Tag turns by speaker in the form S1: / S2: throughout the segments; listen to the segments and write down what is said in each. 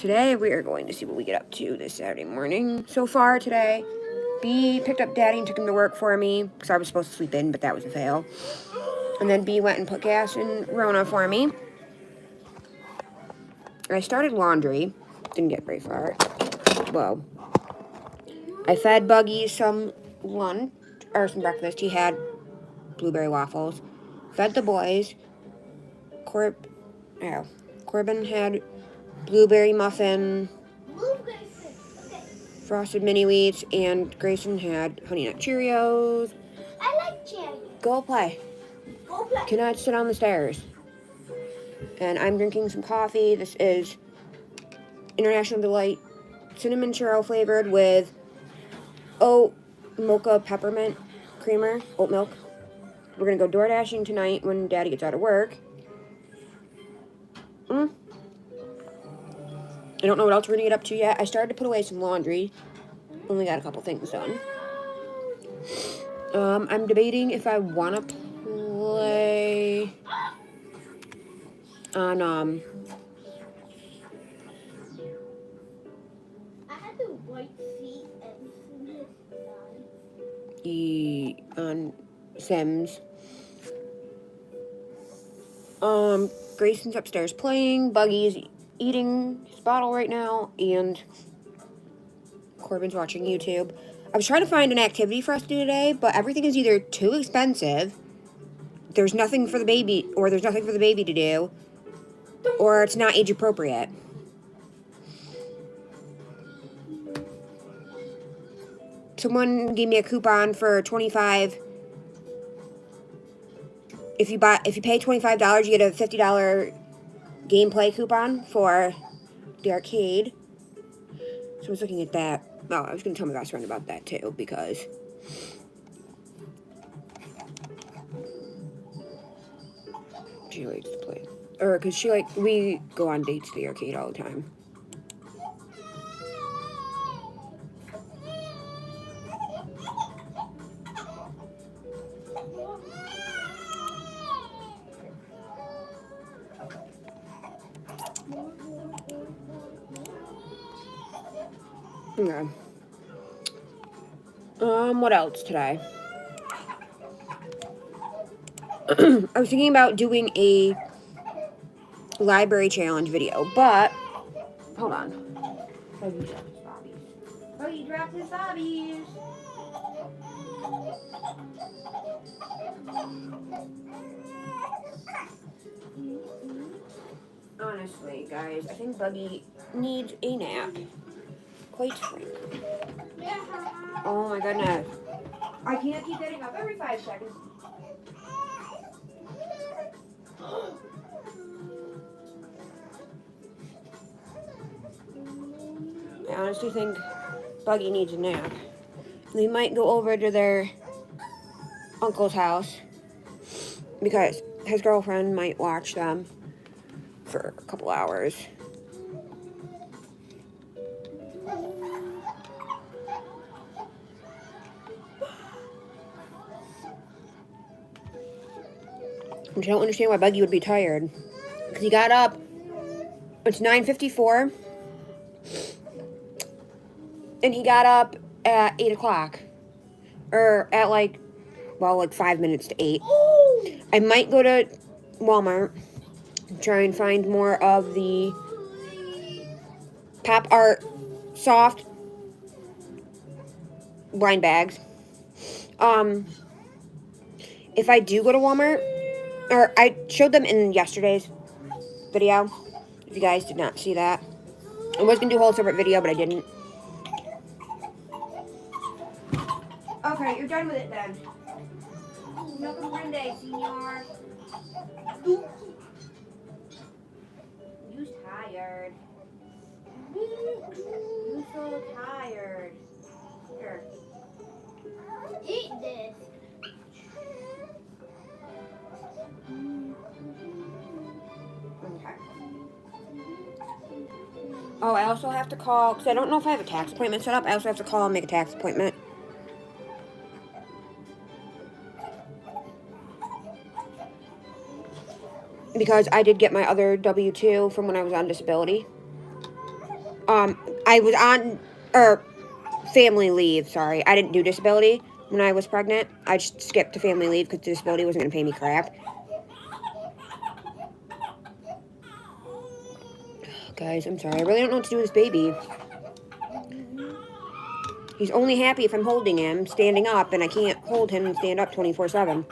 S1: today we are going to see what we get up to this Saturday morning. So far today, B picked up Daddy and took him to work for me because I was supposed to sleep in, but that was a fail. And then B went and put gas in Rona for me. I started laundry. Didn't get very far. Well, I fed Buggy some lunch, or some breakfast. He had blueberry waffles. Fed the boys. Corbin had blueberry muffin, frosted mini wheats, and Grayson had Honey Nut Cheerios.
S2: I like Cheerios.
S1: Go play.
S2: Go play.
S1: Cannot sit on the stairs. And I'm drinking some coffee. This is International Delight cinnamon churro flavored with oat mocha peppermint creamer, oat milk. We're gonna go door dashing tonight when Daddy gets out of work. I don't know what else we're gonna get up to yet. I started to put away some laundry. Only got a couple things done. I'm debating if I wanna play on
S2: I had the white feet and
S1: on Sims. Grayson's upstairs playing. Buggy's eating his bottle right now, and Corbin's watching YouTube. I was trying to find an activity for us to do today, but everything is either too expensive, there's nothing for the baby, or there's nothing for the baby to do, or it's not age appropriate. Someone gave me a coupon for $25. If you pay $25, you get a $50 gameplay coupon for the arcade. So I was looking at that. Oh, I was going to tell my best friend about that too, because she likes to play. Or because we go on dates to the arcade all the time. Okay. What else today? I was thinking about doing a library challenge video, but hold on. Buggy dropped his bobbies. Honestly, guys, I think Buggy needs a nap. Quite frankly. Oh my goodness. I can't keep getting up every 5 seconds. I honestly think Buggy needs a nap. They might go over to their uncle's house because his girlfriend might watch them for a couple hours. Which I don't understand why Buggy would be tired. Because he got up. It's 9:54. And he got up at 8 o'clock. Or at like 5 minutes to 8. I might go to Walmart and try and find more of the Pop Art soft blind bags. If I do go to Walmart, or I showed them in yesterday's video, if you guys did not see that. I was going to do a whole separate video, but I didn't. Okay, you're done with it then. No comprende, senor. You're tired. You're so tired. Here.
S2: eat this.
S1: Okay. Oh, I also have to call, because I don't know if I have a tax appointment set up. I also have to call and make a tax appointment. Because I did get my other W-2 from when I was on disability. I was on, or family leave, sorry. I didn't do disability when I was pregnant. I just skipped to family leave because disability wasn't going to pay me crap. Guys, I'm sorry. I really don't know what to do with this baby. He's only happy if I'm holding him, standing up, and I can't hold him and stand up 24/7.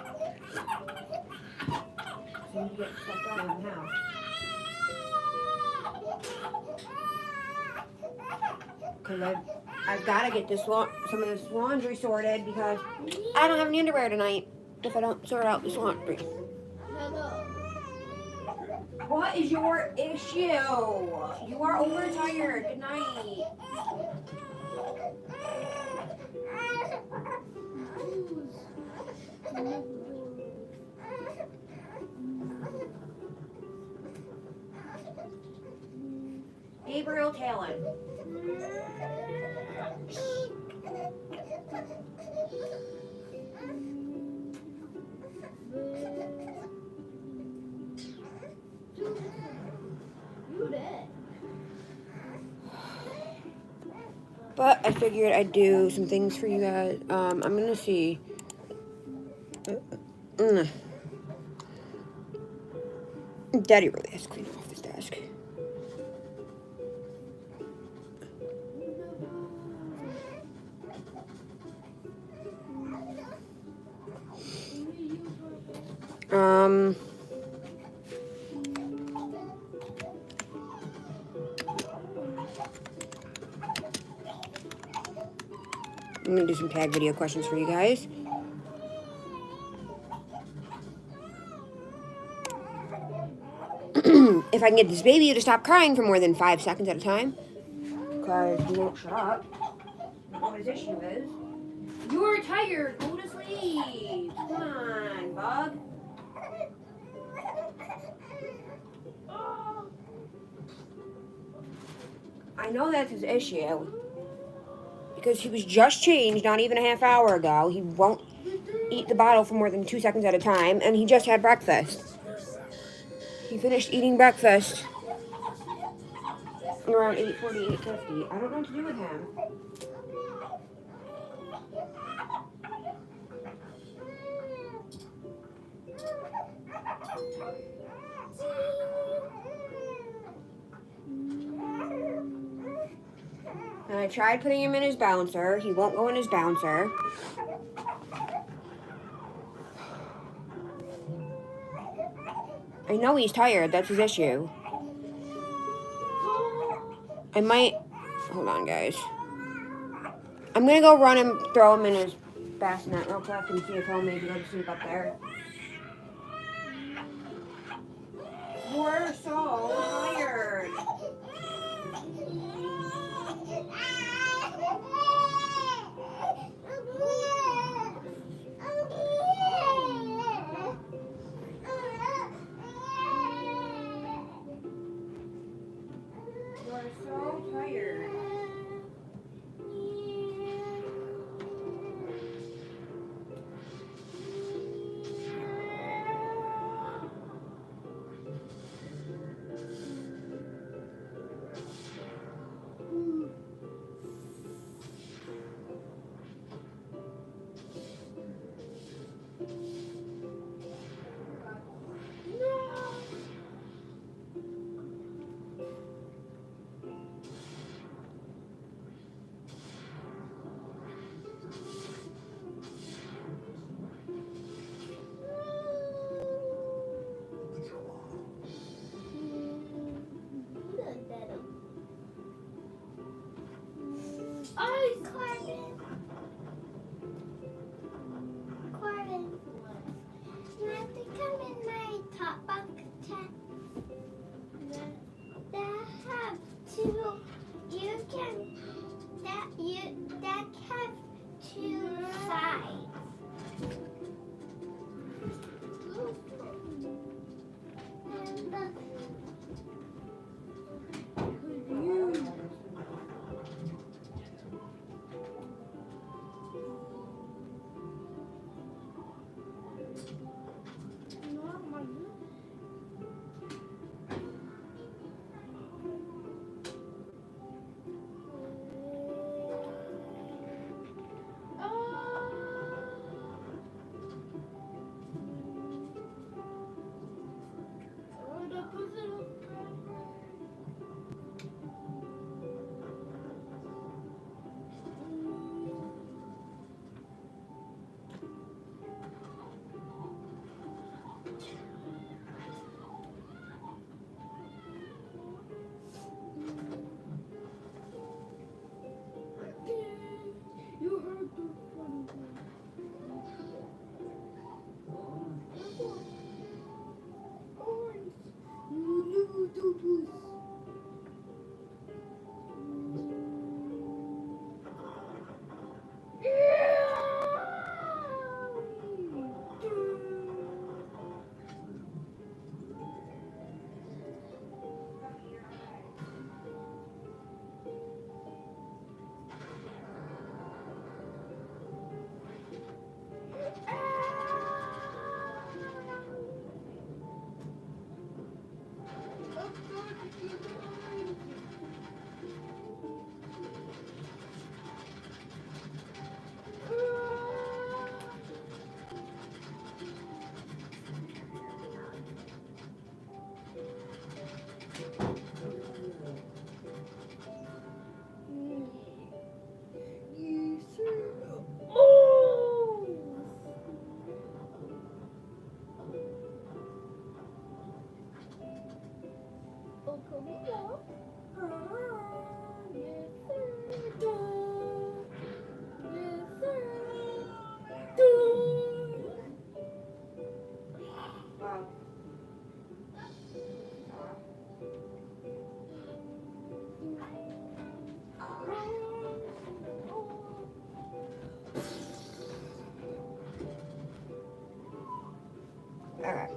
S1: Because I've got to get some of this laundry sorted because I don't have any underwear tonight if I don't sort out this laundry.
S2: Hello.
S1: What is your issue? You are overtired. Good night. Gabriel Talon. But I figured I'd do some things for you guys. I'm gonna see. Daddy really has to clean off this desk. I'm gonna do some tag video questions for you guys. If I can get this baby to stop crying for more than 5 seconds at a time, because he won't shut up. I don't know what his issue is. You're tired. Go to sleep. Come on, bug. I know that's his issue. Because he was just changed not even a half hour ago. He won't eat the bottle for more than 2 seconds at a time, and he just had breakfast. He finished eating breakfast around 8:40, 8:50. I don't know what to do with him. And I tried putting him in his bouncer. He won't go in his bouncer. I know he's tired. That's his issue. I might... Hold on, guys. I'm going to go run and throw him in his bassinet real quick and see if he'll maybe go to sleep up there. We're so tired. We're so tired. Alright.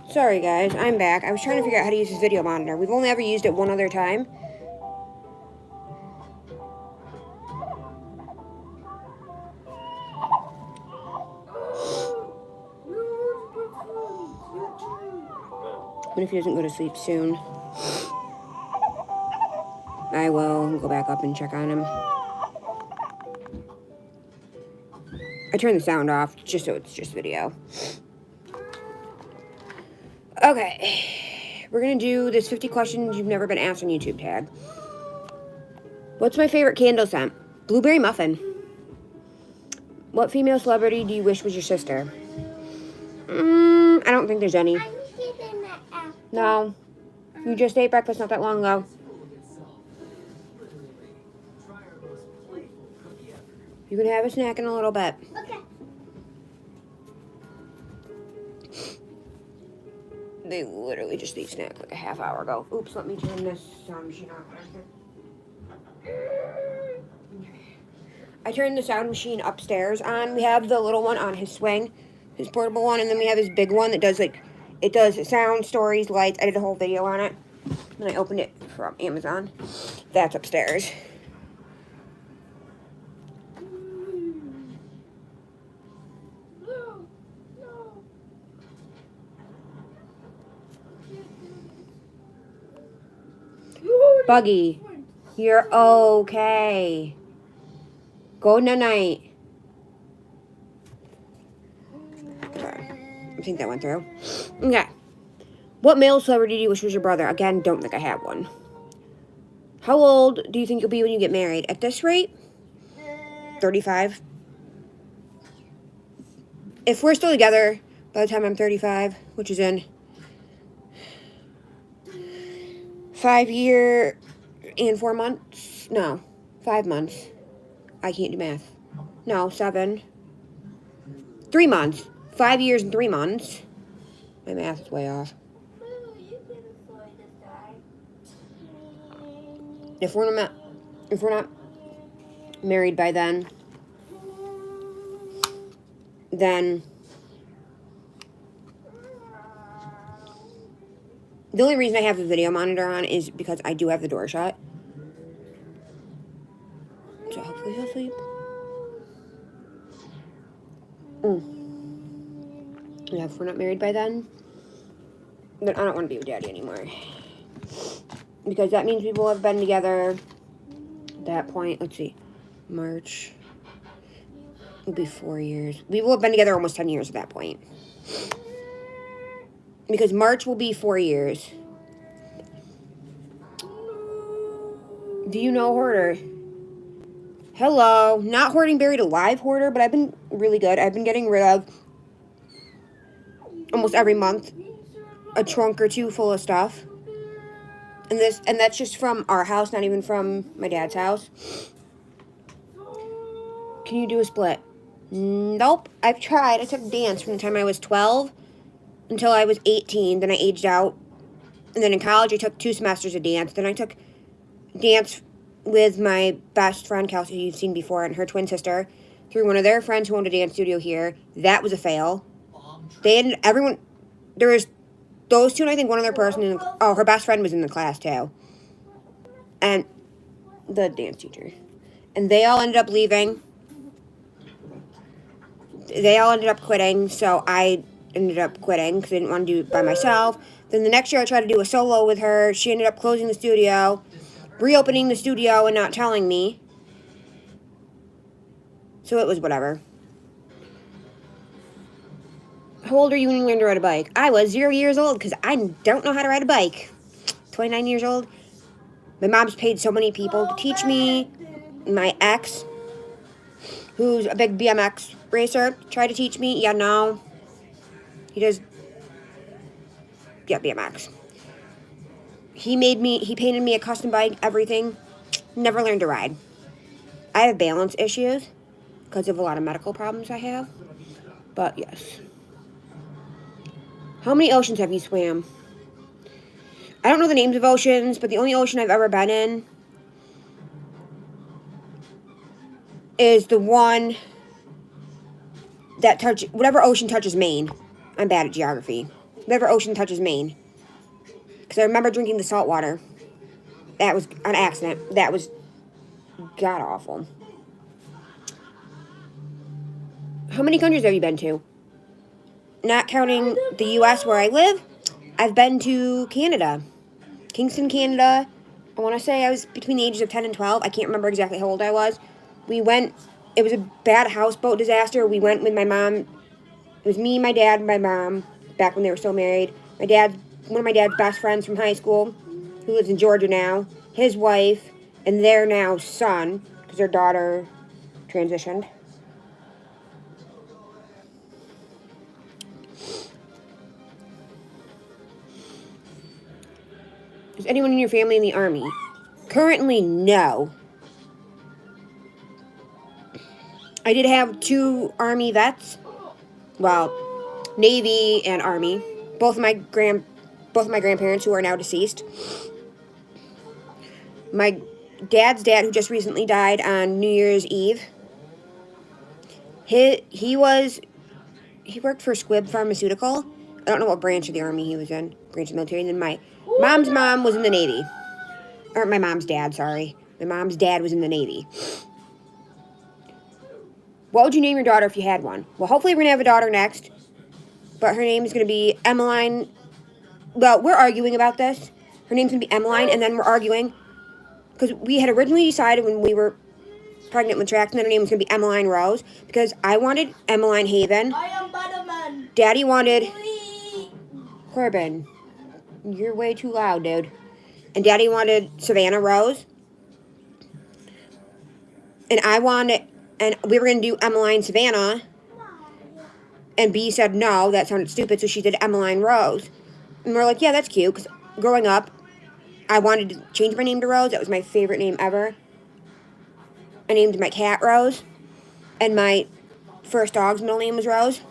S1: Sorry guys, I'm back. I was trying to figure out how to use this video monitor. We've only ever used it one other time. But if he doesn't go to sleep soon, I will go back up and check on him. I turned the sound off just so it's just video. Okay, we're gonna do this 50 questions you've never been asked on YouTube tag. What's my favorite candle scent? Blueberry muffin. What female celebrity do you wish was your sister? I don't think there's any. No. You just ate breakfast not that long ago. You can have a snack in a little bit.
S2: Okay.
S1: They literally just ate snack like a half hour ago. Oops, let me turn this sound machine off. I turned the sound machine upstairs on. We have the little one on his swing, his portable one, and then we have his big one that does it does sound, stories, lights. I did a whole video on it. And I opened it from Amazon. That's upstairs. Buggy, you're okay. Go night-night. Okay, I think that went through. Okay. What male celebrity do you wish was your brother? Again, don't think I have one. How old do you think you'll be when you get married? At this rate, 35. If we're still together by the time I'm 35, which is in 5 years and 4 months. No, 5 months. I can't do math. No, 7. 3 months. 5 years and 3 months. My math is way off. If we're not married by then the only reason I have the video monitor on is because I do have the door shut. So hopefully he'll sleep. Yeah, if we're not married by then I don't want to be with Daddy anymore. Because that means we will have been together at that point. Let's see. March. It'll be 4 years. We will have been together almost 10 years at that point. Because March will be 4 years. Do you know Hoarder? Hello. Not Hoarding Buried Alive Hoarder, but I've been really good. I've been getting rid of almost every month a trunk or two full of stuff. And that's just from our house, not even from my dad's house. Can you do a split? Nope. I've tried. I took dance from the time I was 12 until I was 18. Then I aged out And then in college, I took 2 semesters of dance. Then I took dance with my best friend, Kelsey, who you've seen before, and her twin sister, through one of their friends who owned a dance studio here. That was a fail. There was those 2, and I think one other person, her best friend was in the class, too. And the dance teacher. And they all ended up leaving. They all ended up quitting, so I ended up quitting because I didn't want to do it by myself. Then the next year I tried to do a solo with her. She ended up closing the studio, reopening the studio and not telling me. So it was whatever. How old are you when you learned to ride a bike? I was 0 years old because I don't know how to ride a bike. 29 years old. My mom's paid so many people to teach me. My ex, who's a big BMX racer, tried to teach me. Yeah, no. He does, BMX. He painted me a custom bike, everything. Never learned to ride. I have balance issues because of a lot of medical problems I have. But yes. How many oceans have you swam? I don't know the names of oceans, but the only ocean I've ever been in is the one that whatever ocean touches Maine. I'm bad at geography. Whatever ocean touches Maine. Because I remember drinking the salt water. That was an accident. That was god-awful. How many countries have you been to? Not counting the U.S. where I live, I've been to Canada. Kingston, Canada. I want to say I was between the ages of 10 and 12. I can't remember exactly how old I was. We went, it was a bad houseboat disaster. We went with my mom. It was me, my dad, and my mom, back when they were still married. One of my dad's best friends from high school, who lives in Georgia now, his wife, and their now son, because their daughter transitioned. Is anyone in your family in the Army? Currently, no. I did have 2 Army vets. Well, Navy and Army. Both of my grandparents who are now deceased. My dad's dad, who just recently died on New Year's Eve. He worked for Squibb Pharmaceutical. I don't know what branch of the Army he was in. Branch of the military. And then my mom's mom was in the Navy. Or my mom's dad, sorry. My mom's dad was in the Navy. What would you name your daughter if you had one? Well, hopefully we're going to have a daughter next. But her name is going to be Emmeline. Well, we're arguing about this. Her name's going to be Emmeline, and then we're arguing. Because we had originally decided when we were pregnant with Jackson that her name was going to be Emmeline Rose. Because I wanted Emmeline Haven.
S2: I am Butterman.
S1: Daddy wanted... Corbin, you're way too loud, dude. And Daddy wanted Savannah Rose. And we were going to do Emmeline Savannah. And B said no, that sounded stupid, so she did Emmeline Rose. And we're like, yeah, that's cute, because growing up, I wanted to change my name to Rose. That was my favorite name ever. I named my cat Rose. And my first dog's middle name was Rose.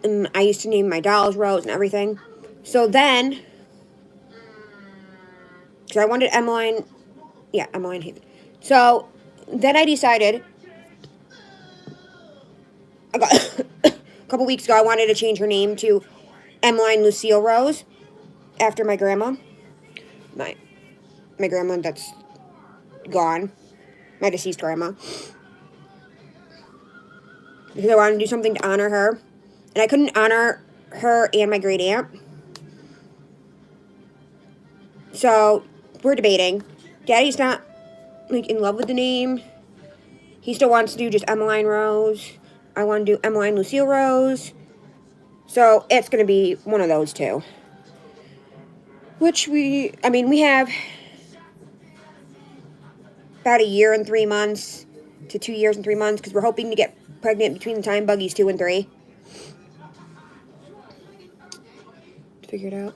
S1: And I used to name my dolls Rose and everything. So then, because I wanted Emmeline Haven. So then I decided, a couple weeks ago, I wanted to change her name to Emmeline Lucille Rose, after my grandma. My grandma that's gone. My deceased grandma. Because I wanted to do something to honor her. And I couldn't honor her and my great aunt. So, we're debating. Daddy's not, in love with the name. He still wants to do just Emmeline Rose. I want to do Emmeline Lucille Rose. So, it's going to be one of those two. Which we have about 1 year and 3 months to 2 years and 3 months. Because we're hoping to get pregnant between the time Buggy's 2 and 3. Figure it out.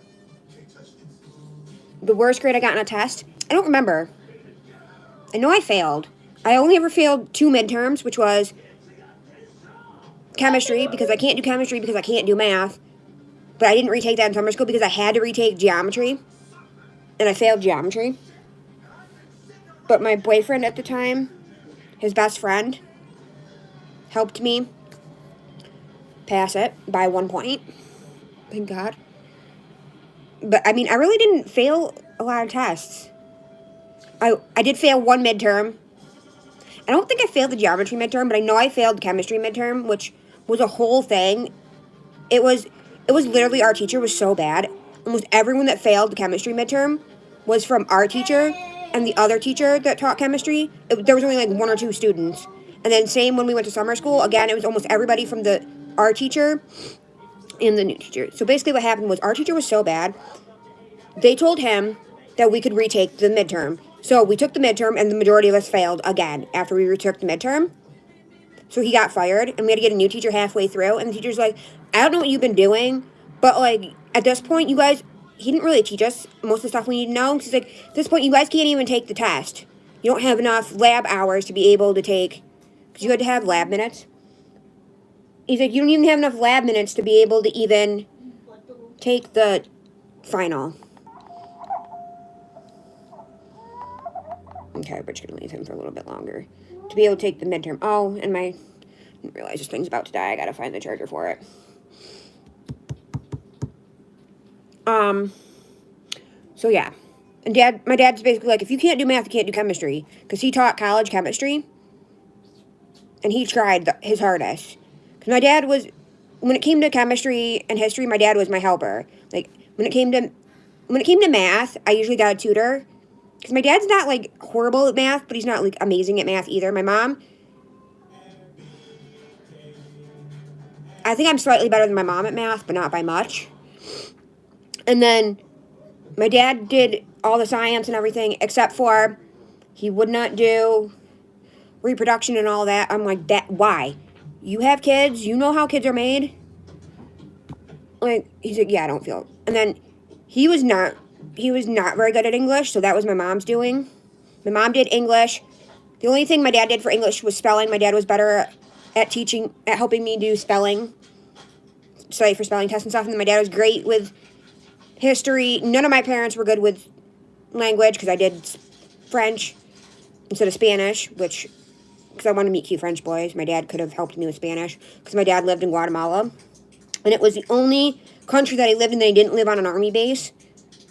S1: The worst grade I got in a test? I don't remember. I know I failed. I only ever failed 2 midterms, which was chemistry, because I can't do chemistry because I can't do math. but I didn't retake that in summer school because I had to retake geometry, and I failed geometry. But my boyfriend at the time, his best friend, helped me pass it by 1 point. Thank God. But, I mean, I really didn't fail a lot of tests. I did fail one midterm. I don't think I failed the geometry midterm, but I know I failed chemistry midterm, which was a whole thing. It was literally, our teacher was so bad. Almost everyone that failed the chemistry midterm was from our teacher and the other teacher that taught chemistry. There was only like 1 or 2 students. And then same when we went to summer school. Again, it was almost everybody from our teacher and the new teacher. So basically what happened was our teacher was so bad, they told him that we could retake the midterm. So we took the midterm, and the majority of us failed again after we retook the midterm. So he got fired, and we had to get a new teacher halfway through. And the teacher's like, I don't know what you've been doing, but, like, at this point, you guys, he didn't really teach us most of the stuff we need to know. He's like, at this point, you guys can't even take the test. You don't have enough lab hours to be able to take, because you had to have lab minutes. He's like, you don't even have enough lab minutes to be able to even take the final. Okay, we're just going to leave him for a little bit longer. To be able to take the midterm. Oh, and I didn't realize this thing's about to die. I got to find the charger for it. So yeah. And my dad's basically like, if you can't do math, you can't do chemistry. Because he taught college chemistry. And he tried his hardest. Because my dad was, when it came to chemistry and history, my dad was my helper. Like, when it came to math, I usually got a tutor. Because my dad's not, like, horrible at math, but he's not, like, amazing at math either. My mom, I think I'm slightly better than my mom at math, but not by much. And then my dad did all the science and everything, except for he would not do reproduction and all that. I'm like, why? You have kids? You know how kids are made? Like, he's like, yeah, I don't feel it. And then he was not very good at English, so that was my mom's doing. My mom did English. The only thing my dad did for English was spelling. My dad was better at helping me do study for spelling tests and stuff. And then my dad was great with history. None of my parents were good with language because I did French instead of Spanish, because I wanted to meet cute French boys. My dad could have helped me with Spanish because my dad lived in Guatemala. And it was the only country that I lived in that I didn't live on an army base.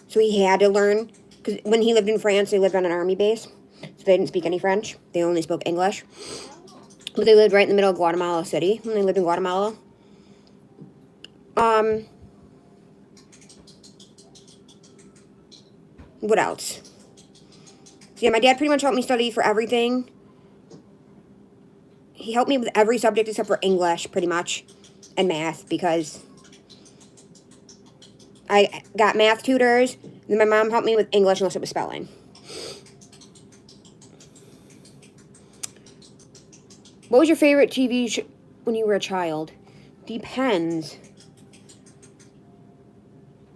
S1: So he had to learn, because when he lived in France, they lived on an army base. So they didn't speak any French. They only spoke English. But they lived right in the middle of Guatemala City when they lived in Guatemala. What else? So yeah, my dad pretty much helped me study for everything. He helped me with every subject except for English, pretty much, and math, because I got math tutors, and then my mom helped me with English unless it was spelling. What was your favorite TV show when you were a child? Depends.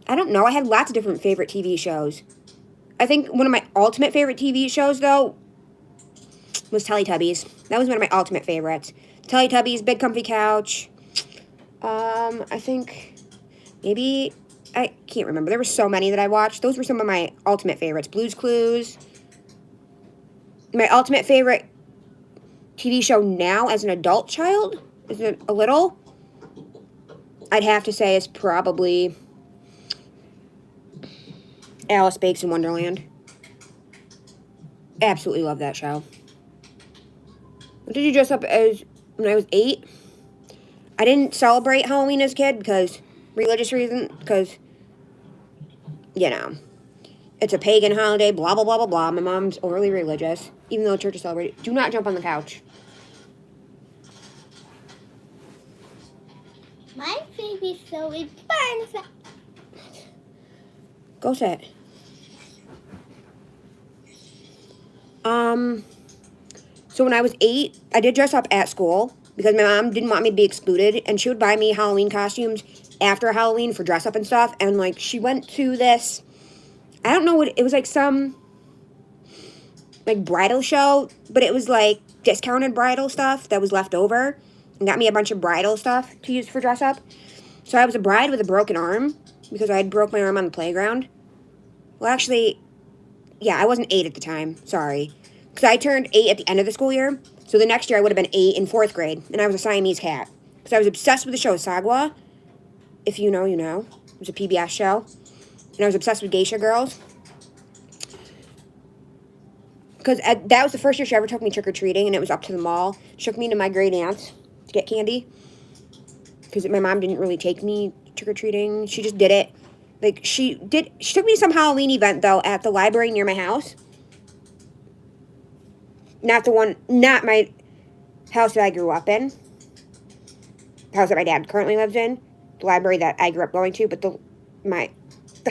S1: I don't know. I had lots of different favorite TV shows. I think one of my ultimate favorite TV shows, though, was Teletubbies. That was one of my ultimate favorites. Teletubbies, Big Comfy Couch. I think maybe, I can't remember. There were so many that I watched. Those were some of my ultimate favorites. Blue's Clues. My ultimate favorite TV show now as an adult child, is it a little? I'd have to say is probably Alice Bakes in Wonderland. Absolutely love that show. What did you dress up as when I was 8? I didn't celebrate Halloween as a kid because religious reasons, because, you know, it's a pagan holiday, blah, blah, blah, blah, blah. My mom's overly religious, even though church is celebrated. Do not jump on the couch.
S2: My favorite show is Barney.
S1: Go sit. So when I was 8, I did dress up at school because my mom didn't want me to be excluded, and she would buy me Halloween costumes after Halloween for dress up and stuff. And like, she went to this, I don't know what it was, like some like bridal show, but it was like discounted bridal stuff that was left over, and got me a bunch of bridal stuff to use for dress up. So I was a bride with a broken arm because I had broke my arm on the playground. Well, actually, yeah, I wasn't 8 at the time. Sorry. Because I turned 8 at the end of the school year. So the next year I would have been 8 in 4th grade. And I was a Siamese cat. Because I was obsessed with the show Sagwa. If you know, you know. It was a PBS show. And I was obsessed with geisha girls. Because that was the first year she ever took me trick-or-treating. And it was up to the mall. She took me to my great aunt's to get candy. Because my mom didn't really take me trick-or-treating. She just did it. Like, she took me to some Halloween event, though, at the library near my house. Not my house that I grew up in. The house that my dad currently lives in. The library that I grew up going to, but the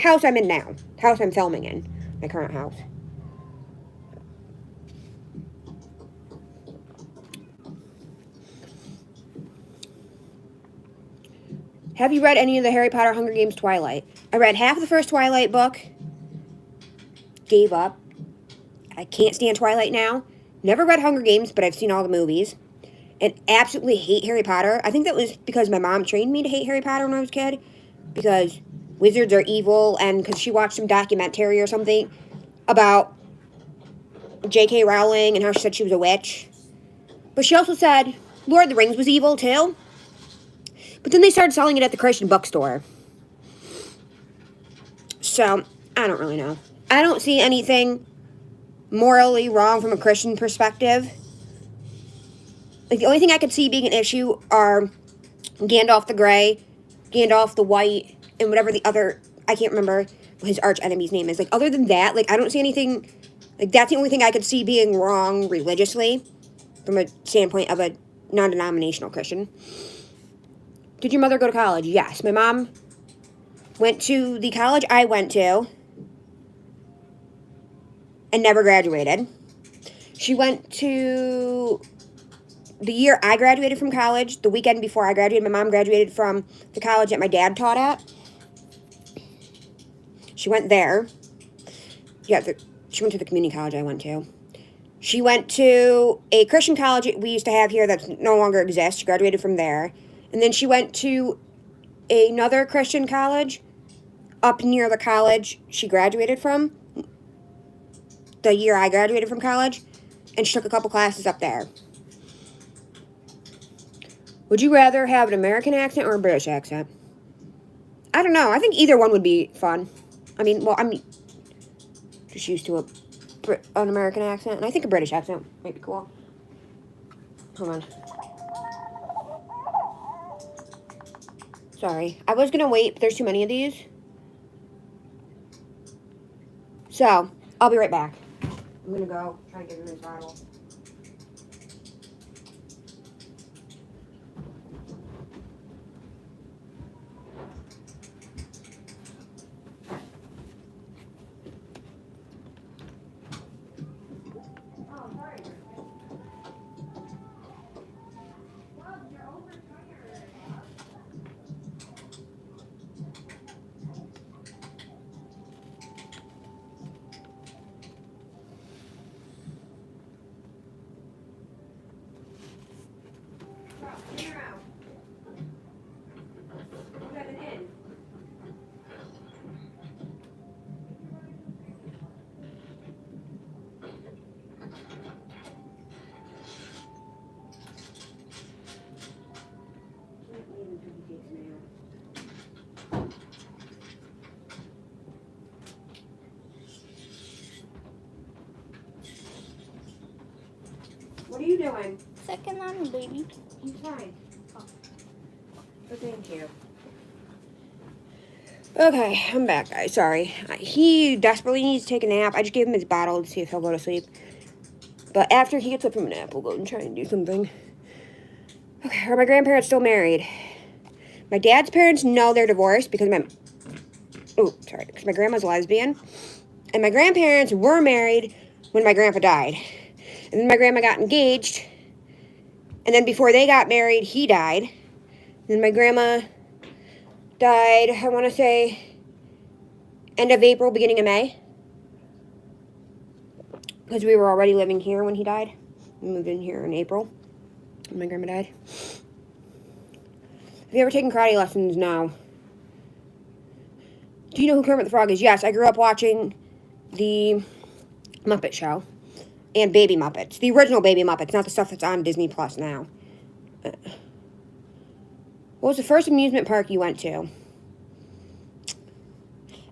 S1: house I'm in now. The house I'm filming in. My current house. Have you read any of the Harry Potter Hunger Games Twilight? I read half of the first Twilight book. Gave up. I can't stand Twilight now. Never read Hunger Games, but I've seen all the movies. And absolutely hate Harry Potter. I think that was because my mom trained me to hate Harry Potter when I was a kid. Because wizards are evil, and because she watched some documentary or something about J.K. Rowling and how she said she was a witch. But she also said Lord of the Rings was evil, too. But then they started selling it at the Christian bookstore. So, I don't really know. I don't see anything morally wrong from a Christian perspective. Like, the only thing I could see being an issue are Gandalf the Grey, Gandalf the White, and whatever the other, I can't remember what his arch enemy's name is. Like, other than that, like, I don't see anything, like, that's the only thing I could see being wrong religiously from a standpoint of a non-denominational Christian. Did your mother go to college? Yes. My mom went to the college I went to and never graduated. She went to the year I graduated from college, the weekend before I graduated. My mom graduated from the college that my dad taught at. She went there. Yeah, she went to the community college I went to. She went to a Christian college we used to have here that no longer exists. She graduated from there. And then she went to another Christian college up near the college she graduated from, the year I graduated from college, and she took a couple classes up there. Would you rather have an American accent or a British accent? I don't know. I think either one would be fun. I mean, well, I'm just used to an American accent, and I think a British accent might be cool. Hold on. Sorry. I was going to wait, but there's too many of these. So, I'll be right back. I'm going to go try to get in this bottle. What are you doing?
S2: Second on, baby.
S1: He's fine. Oh, thank you. Okay, I'm back, guys. Sorry. He desperately needs to take a nap. I just gave him his bottle to see if he'll go to sleep. But after he gets up from a nap, we'll go and try and do something. Okay, are my grandparents still married? My dad's parents know they're divorced because because my grandma's a lesbian. And my grandparents were married when my grandpa died. And then my grandma got engaged. And then before they got married, he died. And then my grandma died, I want to say, end of April, beginning of May. Because we were already living here when he died. We moved in here in April when my grandma died. Have you ever taken karate lessons? No. Do you know who Kermit the Frog is? Yes, I grew up watching the Muppet Show and Baby Muppets. The original Baby Muppets, not the stuff that's on Disney Plus now. What was the first amusement park you went to?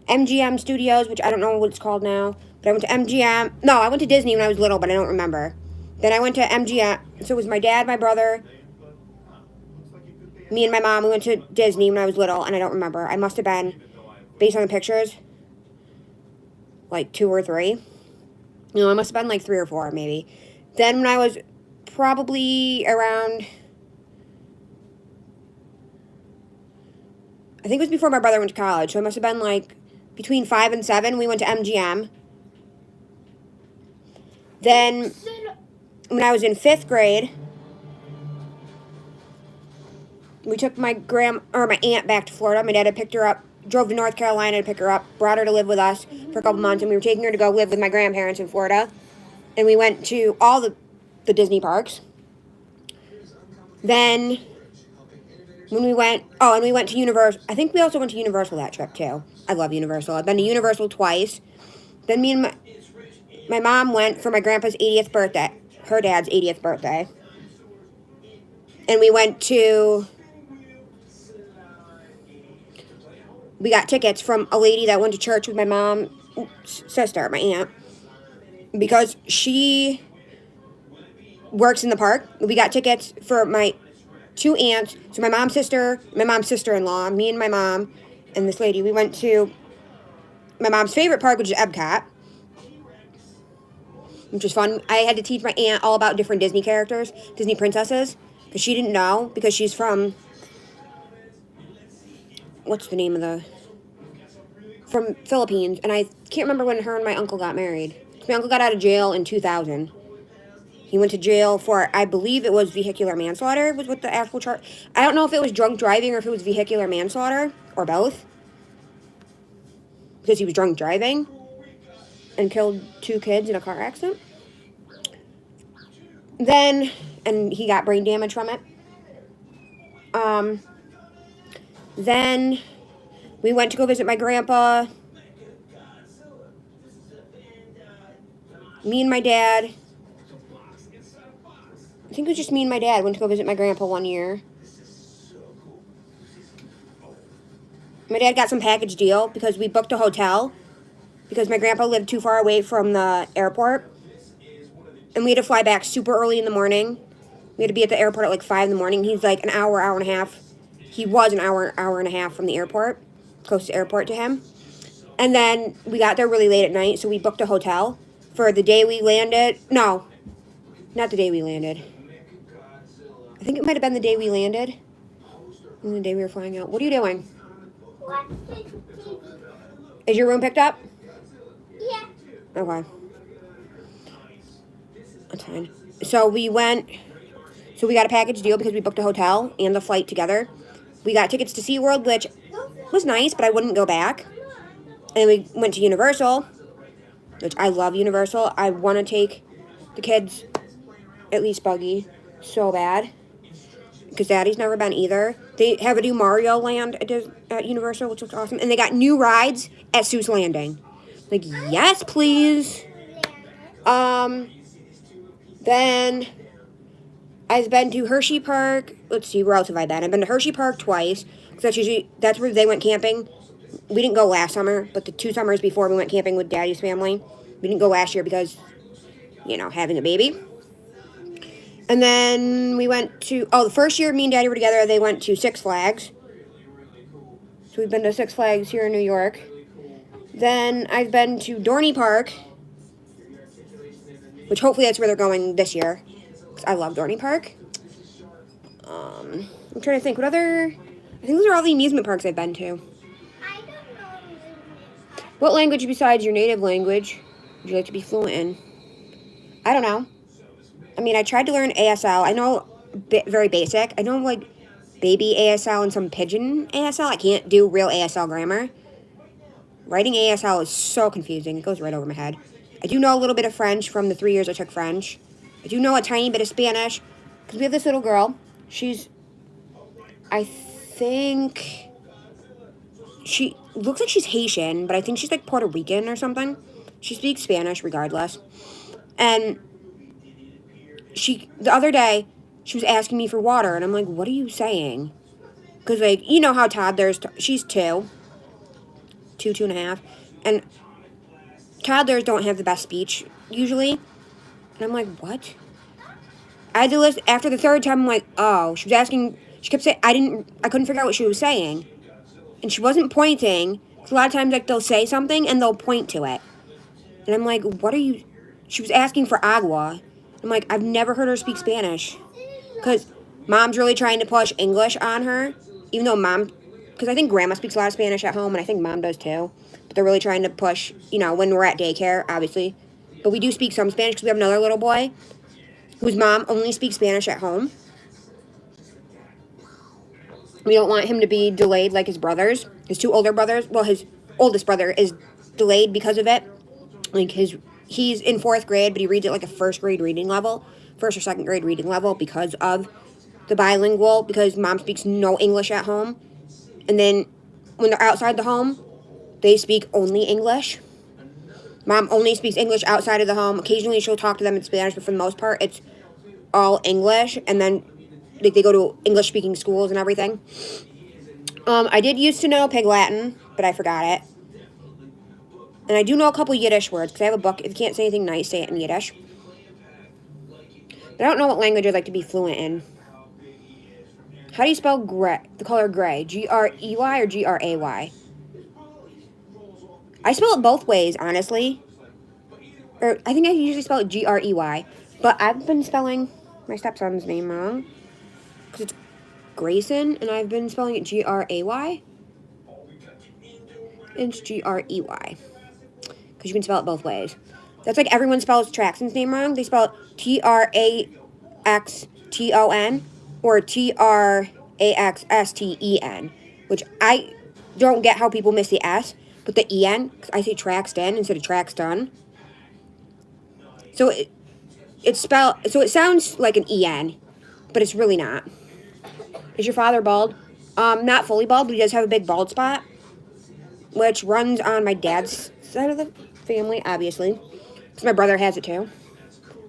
S1: MGM Studios, which I don't know what it's called now. But I went to MGM. No, I went to Disney when I was little, but I don't remember. Then I went to MGM. So it was my dad, my brother, me and my mom. We went to Disney when I was little, and I don't remember. I must have been, based on the pictures, like 2 or 3. No, I must have been like 3 or 4, maybe. Then when I was probably around, I think it was before my brother went to college, so I must have been like between 5 and 7, we went to MGM. Then, when I was in 5th grade, we took my aunt back to Florida. My dad had picked her up, drove to North Carolina to pick her up, brought her to live with us for a couple months, and we were taking her to go live with my grandparents in Florida. And we went to all the Disney parks. Then, when we went, and we went to Universal. I think we also went to Universal that trip, too. I love Universal. I've been to Universal twice. Then me and my mom went for my grandpa's 80th birthday, her dad's 80th birthday. And we got tickets from a lady that went to church with my mom's sister, my aunt, because she works in the park. We got tickets for my 2 aunts, so my mom's sister-in-law, me and my mom, and this lady. We went to my mom's favorite park, which is Epcot, which was fun. I had to teach my aunt all about different Disney characters, Disney princesses, because she didn't know, because she's from, what's the name of from Philippines, and I can't remember when her and my uncle got married. My uncle got out of jail in 2000. He went to jail for, I believe it was vehicular manslaughter, was what the actual charge. I don't know if it was drunk driving or if it was vehicular manslaughter, or both, because he was drunk driving and killed 2 kids in a car accident. Then, and he got brain damage from it. Then we went to go visit my grandpa. Me and my dad. I think it was just me and my dad went to go visit my grandpa one year. My dad got some package deal because we booked a hotel because my grandpa lived too far away from the airport. And we had to fly back super early in the morning. We had to be at the airport at like 5 in the morning. He's like an hour and a half. He was an hour and a half from the airport, closest airport to him. And then we got there really late at night, so we booked a hotel for the day we landed. No, not the day we landed. I think it might have been the day we landed. And the day we were flying out. What are you doing? Is your room picked up?
S2: Yeah.
S1: Okay. That's fine. So we got a package deal because we booked a hotel and the flight together. We got tickets to SeaWorld, which was nice, but I wouldn't go back. And we went to Universal, which I love Universal. I want to take the kids, at least Buggy, so bad. Because Daddy's never been either. They have a new Mario Land at Universal, which looks awesome. And they got new rides at Seuss Landing. Like, yes, please. Then I've been to Hershey Park. Let's see, where else have I been? I've been to Hershey Park twice. Because that's where they went camping. We didn't go last summer, but the 2 summers before we went camping with Daddy's family. We didn't go last year because, having a baby. And then we went to, the first year me and Daddy were together, they went to Six Flags. So we've been to Six Flags here in New York. Then I've been to Dorney Park, which hopefully that's where they're going this year. Because I love Dorney Park. I'm trying to think, I think those are all the amusement parks I've been to.
S2: I don't know.
S1: What language besides your native language would you like to be fluent in? I don't know. I mean, I tried to learn ASL. I know very basic. I know, like, baby ASL and some pigeon ASL. I can't do real ASL grammar. Writing ASL is so confusing. It goes right over my head. I do know a little bit of French from the 3 years I took French. I do know a tiny bit of Spanish. Because we have this little girl. She's, I think she looks like she's Haitian, but I think she's like Puerto Rican or something. She speaks Spanish regardless. And the other day, she was asking me for water, and I'm like, what are you saying? Because, like, you know how toddlers, she's two and a half, and toddlers don't have the best speech, usually. And I'm like, what? I had to listen, after the third time, I'm like, oh, she was asking, she kept saying, I couldn't figure out what she was saying. And she wasn't pointing. A lot of times, like, they'll say something, and they'll point to it. And I'm like, what are you, she was asking for agua. I'm like, I've never heard her speak Spanish. Because mom's really trying to push English on her. Even though mom, because I think grandma speaks a lot of Spanish at home, and I think mom does too. But they're really trying to push, you know, when we're at daycare, obviously. But we do speak some Spanish because we have another little boy whose mom only speaks Spanish at home. We don't want him to be delayed like his brothers. His two older brothers, well, his oldest brother is delayed because of it. Like, he's in 4th grade, but he reads at like a 1st grade reading level. 1st or 2nd grade reading level because of the bilingual, because mom speaks no English at home. And then when they're outside the home, they speak only English. Mom only speaks English outside of the home. Occasionally she'll talk to them in Spanish, but for the most part, it's all English. And then they go to English-speaking schools and everything. I did used to know Pig Latin, but I forgot it. And I do know a couple Yiddish words, because I have a book. If you can't say anything nice, say it in Yiddish. But I don't know what language I'd like to be fluent in. How do you spell gray, the color gray? G-R-E-Y or G-R-A-Y? I spell it both ways, honestly. Or I think I usually spell it G-R-E-Y. But I've been spelling my stepson's name wrong. Because it's Grayson, and I've been spelling it G-R-A-Y. And it's G-R-E-Y. Because you can spell it both ways. That's like everyone spells Traxton's name wrong. They spell it T-R-A-X-T-O-N or T-R-A-X-S-T-E-N. Which I don't get how people miss the S, but the E-N, because I say Traxton instead of Traxton. So it's spelled, so it sounds like an E-N, but it's really not. Is your father bald? Not fully bald, but he does have a big bald spot, which runs on my dad's side of the family, obviously. Because my brother has it too.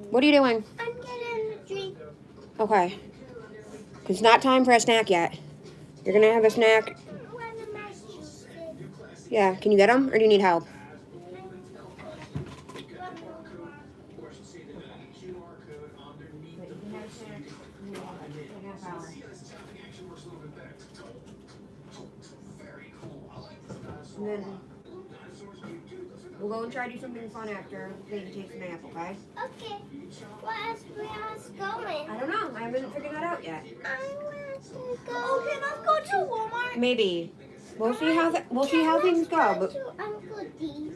S1: What are you doing?
S2: I'm getting a drink.
S1: Okay. Because it's not time for a snack yet. You're going to have a snack.
S2: One of my juices.
S1: Yeah. Can you get them? Or do you need help? And then we'll go and try to do something fun after Lady takes a nap, okay?
S2: Okay. Where else going?
S1: I don't know. I haven't figured that out yet.
S2: I want to go. Okay, let's go to Walmart.
S1: Maybe. We'll see how things go. But
S2: To Uncle D's.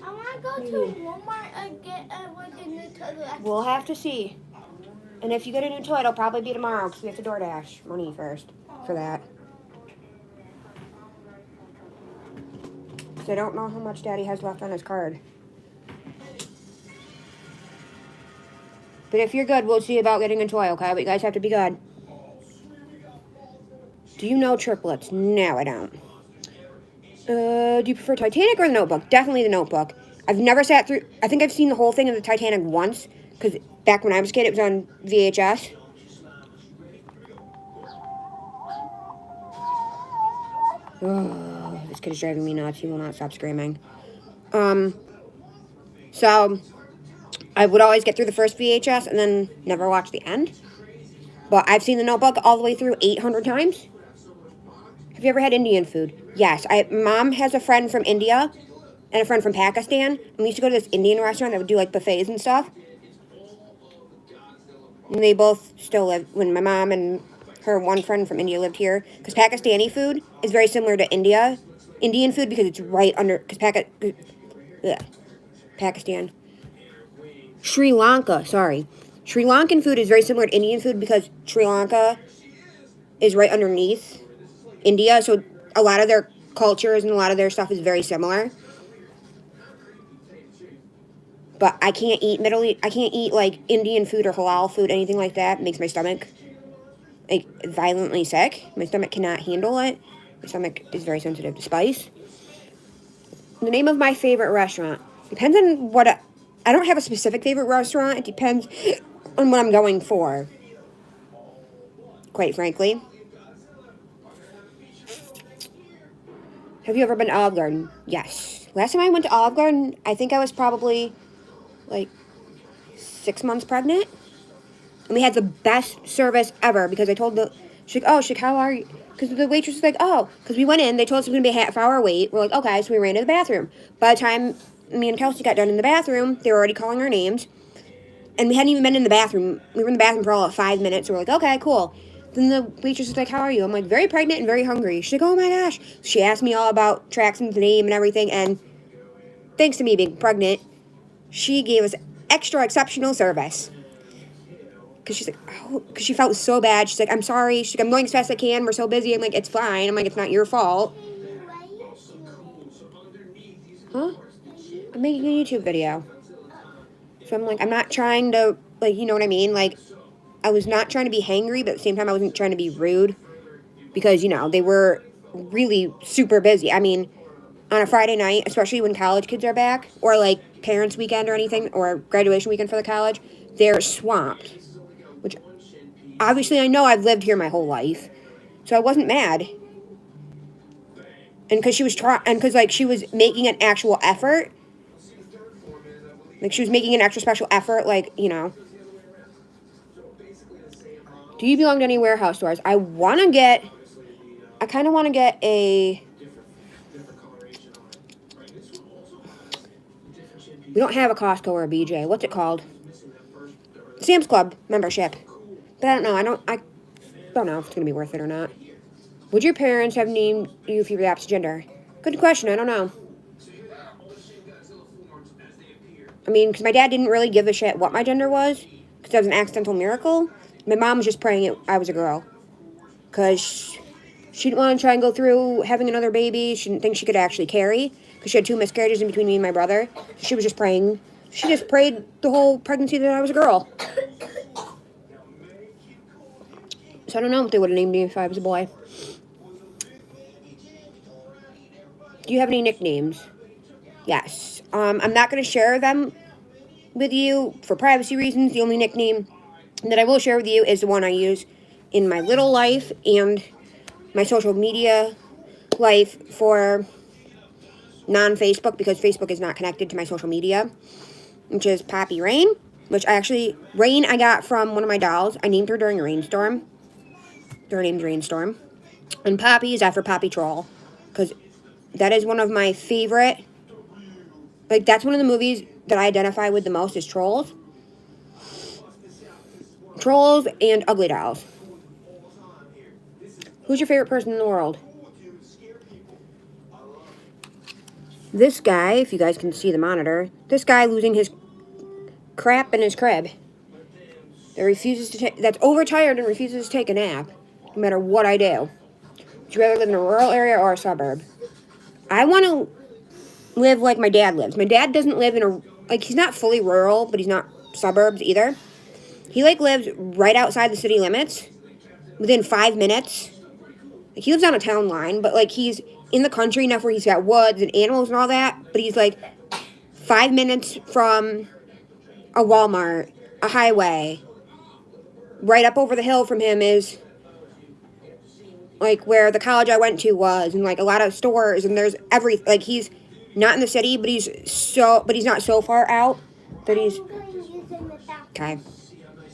S2: I want to go to Walmart and get like a new toilet.
S1: we'll have to see. And if you get a new toy, it'll probably be tomorrow because we have to DoorDash money first for that. So I don't know how much Daddy has left on his card. But if you're good, we'll see about getting a toy, okay? But you guys have to be good. Do you know triplets? No, I don't. Do you prefer Titanic or The Notebook? Definitely The Notebook. I've never sat through... I think I've seen the whole thing of the Titanic once. Because back when I was a kid, it was on VHS. Oh, this kid is driving me nuts. He will not stop screaming. So, I would always get through the first VHS and then never watch the end. But I've seen The Notebook all the way through 800 times. Have you ever had Indian food? Yes. Mom has a friend from India and a friend from Pakistan. And we used to go to this Indian restaurant that would do like buffets and stuff. And they both still live, when my mom and her one friend from India lived here. Because Pakistani food is very similar to Indian food because it's right under, because Pakistan. Sri Lanka, sorry. Sri Lankan food is very similar to Indian food because Sri Lanka is right underneath India. So a lot of their cultures and a lot of their stuff is very similar. But I can't eat like Indian food or halal food, anything like that. It makes my stomach like, violently sick. My stomach cannot handle it. My stomach is very sensitive to spice. The name of my favorite restaurant depends on what I don't have a specific favorite restaurant. It depends on what I'm going for, quite frankly. Have you ever been to Olive Garden? Yes. Last time I went to Olive Garden, I think I was probably like 6 months pregnant. And we had the best service ever because I told she's like, oh, she's like, how are you? Because the waitress was like, oh, because we went in, they told us it was going to be a half-hour wait. We're like, okay, so we ran to the bathroom. By the time me and Kelsey got done in the bathroom, they were already calling our names. And we hadn't even been in the bathroom. We were in the bathroom for all of 5 minutes. So we're like, okay, cool. Then the waitress was like, how are you? I'm like, very pregnant and very hungry. She's like, oh my gosh. She asked me all about Traxon's name and everything. And thanks to me being pregnant, she gave us extra exceptional service. Because she's like, oh, because she felt so bad. She's like, I'm sorry. She's like, I'm going as fast as I can. We're so busy. I'm like, it's fine. I'm like, it's not your fault. Huh? I'm making a YouTube video. So I'm like, I'm not trying to, like, you know what I mean? Like, I was not trying to be hangry, but at the same time, I wasn't trying to be rude. Because, you know, they were really super busy. I mean, on a Friday night, especially when college kids are back, or like parents' weekend or anything, or graduation weekend for the college, they're swamped. Which, obviously, I know I've lived here my whole life. So I wasn't mad. And because she was like, she was making an actual effort. Like, she was making an extra special effort, like, you know. Do you belong to any warehouse stores? I kind of want to get a... We don't have a Costco or a BJ. What's it called? Sam's Club membership. But I don't know. I don't know if it's going to be worth it or not. Would your parents have named you if you relapsed gender? Good question. I don't know. I mean, because my dad didn't really give a shit what my gender was. Because that was an accidental miracle. My mom was just praying I was a girl. Because she didn't want to try and go through having another baby. She didn't think she could actually carry. Because she had 2 miscarriages in between me and my brother. She was just praying. She just prayed the whole pregnancy that I was a girl. So I don't know if they would have named me if I was a boy. Do you have any nicknames? Yes. I'm not going to share them with you for privacy reasons. The only nickname that I will share with you is the one I use in my little life and my social media life for non-Facebook, because Facebook is not connected to my social media, which is Poppy Rain, which Rain I got from one of my dolls. I named her during a rainstorm. Her name's Rainstorm. And Poppy is after Poppy Troll, because that is one of my favorite, like, that's one of the movies that I identify with the most is Trolls. Trolls and Ugly Dolls. Who's your favorite person in the world? This guy, if you guys can see the monitor, this guy losing his crap in his crib. That's overtired and refuses to take a nap, no matter what I do. Would you rather live in a rural area or a suburb? I want to live like my dad lives. My dad doesn't live in he's not fully rural, but he's not suburbs either. He, lives right outside the city limits, within 5 minutes. Like, he lives on a town line, but, he's in the country enough where he's got woods and animals and all that, but he's, 5 minutes from a Walmart, a highway. Right up over the hill from him is, where the college I went to was, and, a lot of stores, and there's he's not in the city, but he's not so far out that he's... Okay.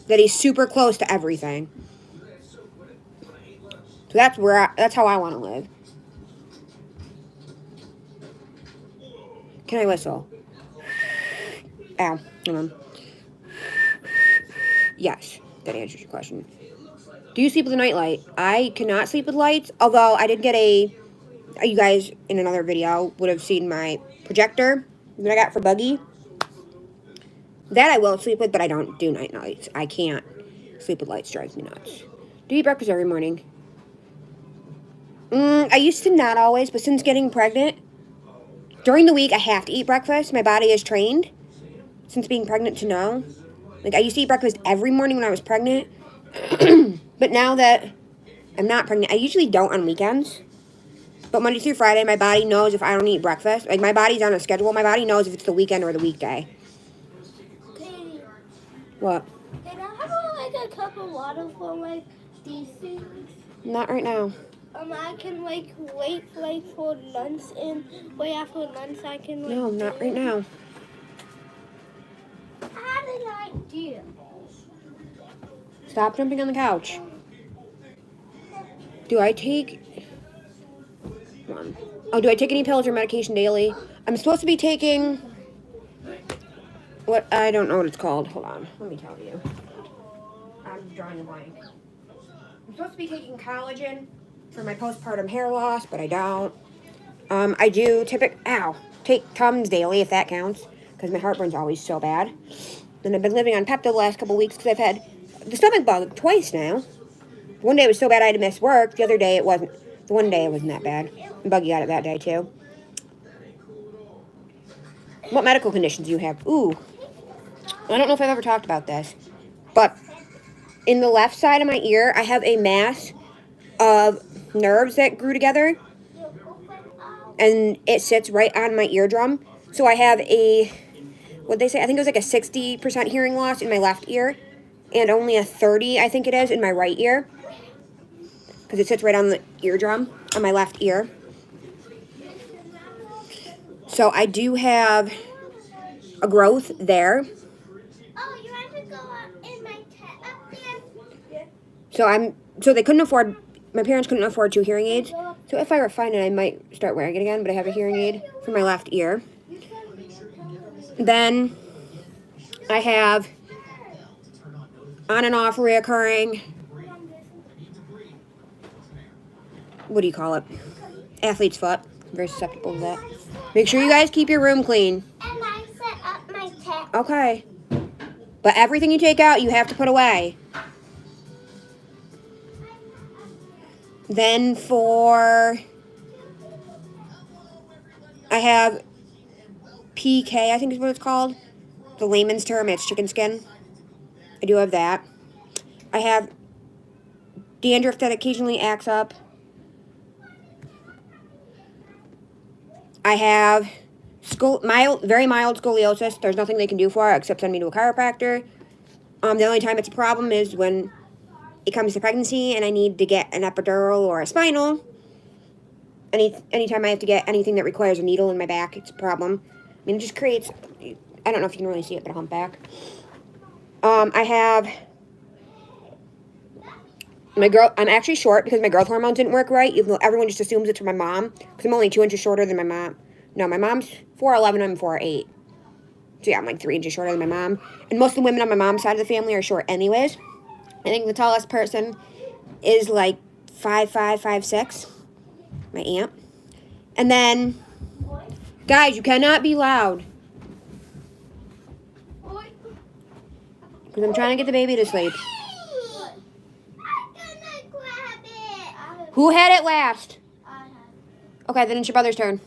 S1: That he's super close to everything. So that's how I want to live. Can I whistle? Ow. Hold on. Yes, that answers your question. Do you sleep with a nightlight? I cannot sleep with lights, although I did get you guys in another video would have seen my projector that I got for Buggy. That I will sleep with, but I don't do night lights. I can't sleep with lights. Drives me nuts. Do you eat breakfast every morning? I used to not always, but since getting pregnant, during the week I have to eat breakfast. My body is trained since being pregnant to know. I used to eat breakfast every morning when I was pregnant. But now that I'm not pregnant, I usually don't on weekends. But Monday through Friday, my body knows if I don't eat breakfast. Like, my body's on a schedule. My body knows if it's the weekend or the weekday.
S2: Katie,
S1: What?
S2: can I have like a cup of water for like these things?
S1: Not right now.
S2: I can like wait like for lunch and wait after lunch I can like.
S1: No, not right now.
S2: I had an idea.
S1: Stop jumping on the couch. Do I take... Come on. Oh, do I take any pills or medication daily? I'm supposed to be taking... What? I don't know what it's called. Hold on. Let me tell you. I'm drawing a blank. I'm supposed to be taking collagen for my postpartum hair loss, but I don't. I do take Tums daily, if that counts, because my heartburn's always so bad. And I've been living on Pepto the last couple weeks because I've had the stomach bug twice now. One day it was so bad I had to miss work. The other day it wasn't. The one day it wasn't that bad. Buggy got it that day too. What medical conditions do you have? Ooh. I don't know if I've ever talked about this, but in the left side of my ear, I have a mass of nerves that grew together, and it sits right on my eardrum. So I have what'd they say? I think it was like a 60% hearing loss in my left ear, and only a 30, I think it is, in my right ear, because it sits right on the eardrum, on my left ear. So I do have a growth there.
S2: Oh, you want to go up in my tent up there?
S1: So they couldn't afford, my parents couldn't afford 2 hearing aids. So if I refine it, I might start wearing it again, but I have a hearing aid for my left ear. Then I have on and off reoccurring, what do you call it? Athlete's foot. Very susceptible to that. Make sure you guys keep your room clean.
S2: And I set up my tent.
S1: Okay. But everything you take out, you have to put away. Then I have PK, I think is what it's called. The layman's term, it's chicken skin. I do have that. I have dandruff that occasionally acts up. I have very mild scoliosis. There's nothing they can do for it except send me to a chiropractor. The only time it's a problem is when it comes to pregnancy and I need to get an epidural or a spinal. Anytime I have to get anything that requires a needle in my back, it's a problem. I mean, it just creates, I don't know if you can really see it, but a humpback. I have I'm actually short because my growth hormones didn't work right, even though everyone just assumes it's from my mom, because I'm only 2 inches shorter than my mom. No, my mom's 4'11", I'm 4'8". So yeah, I'm like 3 inches shorter than my mom. And most of the women on my mom's side of the family are short anyways. I think the tallest person is like 5'5", 5'6", my aunt. And then, guys, you cannot be loud. Because I'm trying to get the baby to sleep. Who had it last?
S2: I have.
S1: Okay, then it's your brother's turn.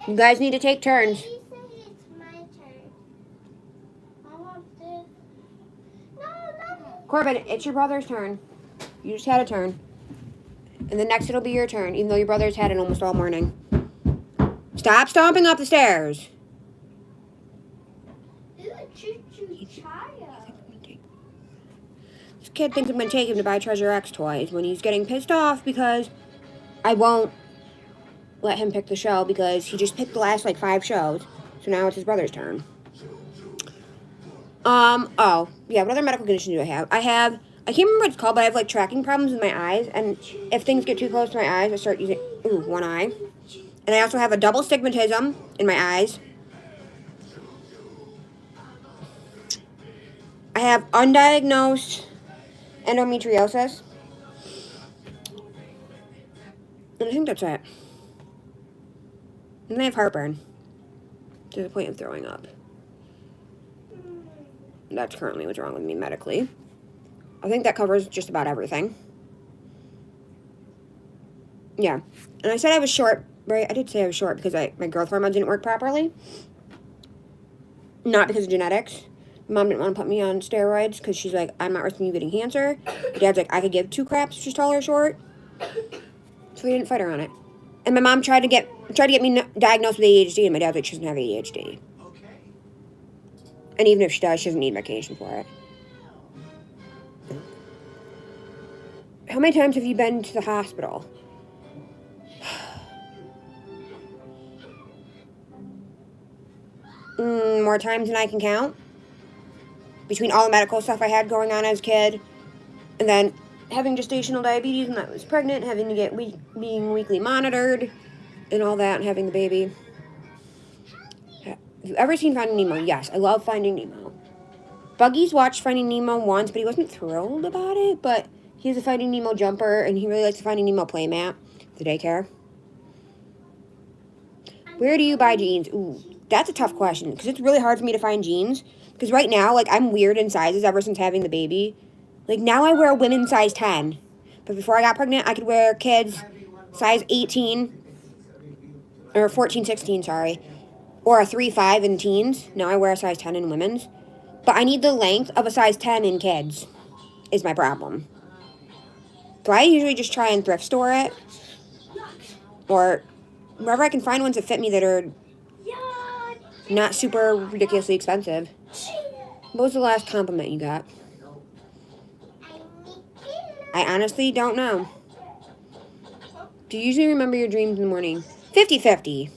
S1: You guys need to take turns.
S2: Please say it's my turn. I want this. No, not.
S1: Corbin, it's your brother's turn. You just had a turn. And then next it'll be your turn, even though your brother's had it almost all morning. Stop stomping up the stairs.
S2: This is a choo-choo child.
S1: This kid thinks I'm going to take him to buy Treasure X toys when he's getting pissed off because I won't let him pick the show because he just picked the last like 5 shows. So now it's his brother's turn. Oh, yeah, what other medical condition do I have? I can't remember what it's called, but I have like tracking problems with my eyes, and if things get too close to my eyes, I start using, one eye. And I also have a double stigmatism in my eyes. I have undiagnosed endometriosis. And I think that's it. And I have heartburn to the point of throwing up. That's currently what's wrong with me medically. I think that covers just about everything. Yeah. And I said I was short, right? I did say I was short because my growth hormone didn't work properly. Not because of genetics. Mom didn't want to put me on steroids because she's like, I'm not risking you getting cancer. My dad's like, I could give 2 craps if she's tall or short. So we didn't fight her on it. And my mom tried to get me diagnosed with ADHD, and my dad's like, she doesn't have ADHD. And even if she does, she doesn't need medication for it. How many times have you been to the hospital? More times than I can count. Between all the medical stuff I had going on as a kid, and then having gestational diabetes when I was pregnant, having to get being weekly monitored, and all that, and having the baby. Have you ever seen Finding Nemo? Yes, I love Finding Nemo. Buggy's watched Finding Nemo once, but he wasn't thrilled about it, but he has a Finding Nemo jumper, and he really likes the Finding Nemo playmat, the daycare. Where do you buy jeans? Ooh, that's a tough question, because it's really hard for me to find jeans. Because right now, like, I'm weird in sizes ever since having the baby. Like, now I wear a women's size 10. But before I got pregnant, I could wear kids size 18. Or 14, 16, sorry. Or a 3-5 in teens. Now I wear a size 10 in women's. But I need the length of a size 10 in kids. Is my problem. So I usually just try and thrift store it. Or wherever I can find ones that fit me that are not super ridiculously expensive. What was the last compliment you got? I honestly don't know. Do you usually remember your dreams in the morning? 50-50.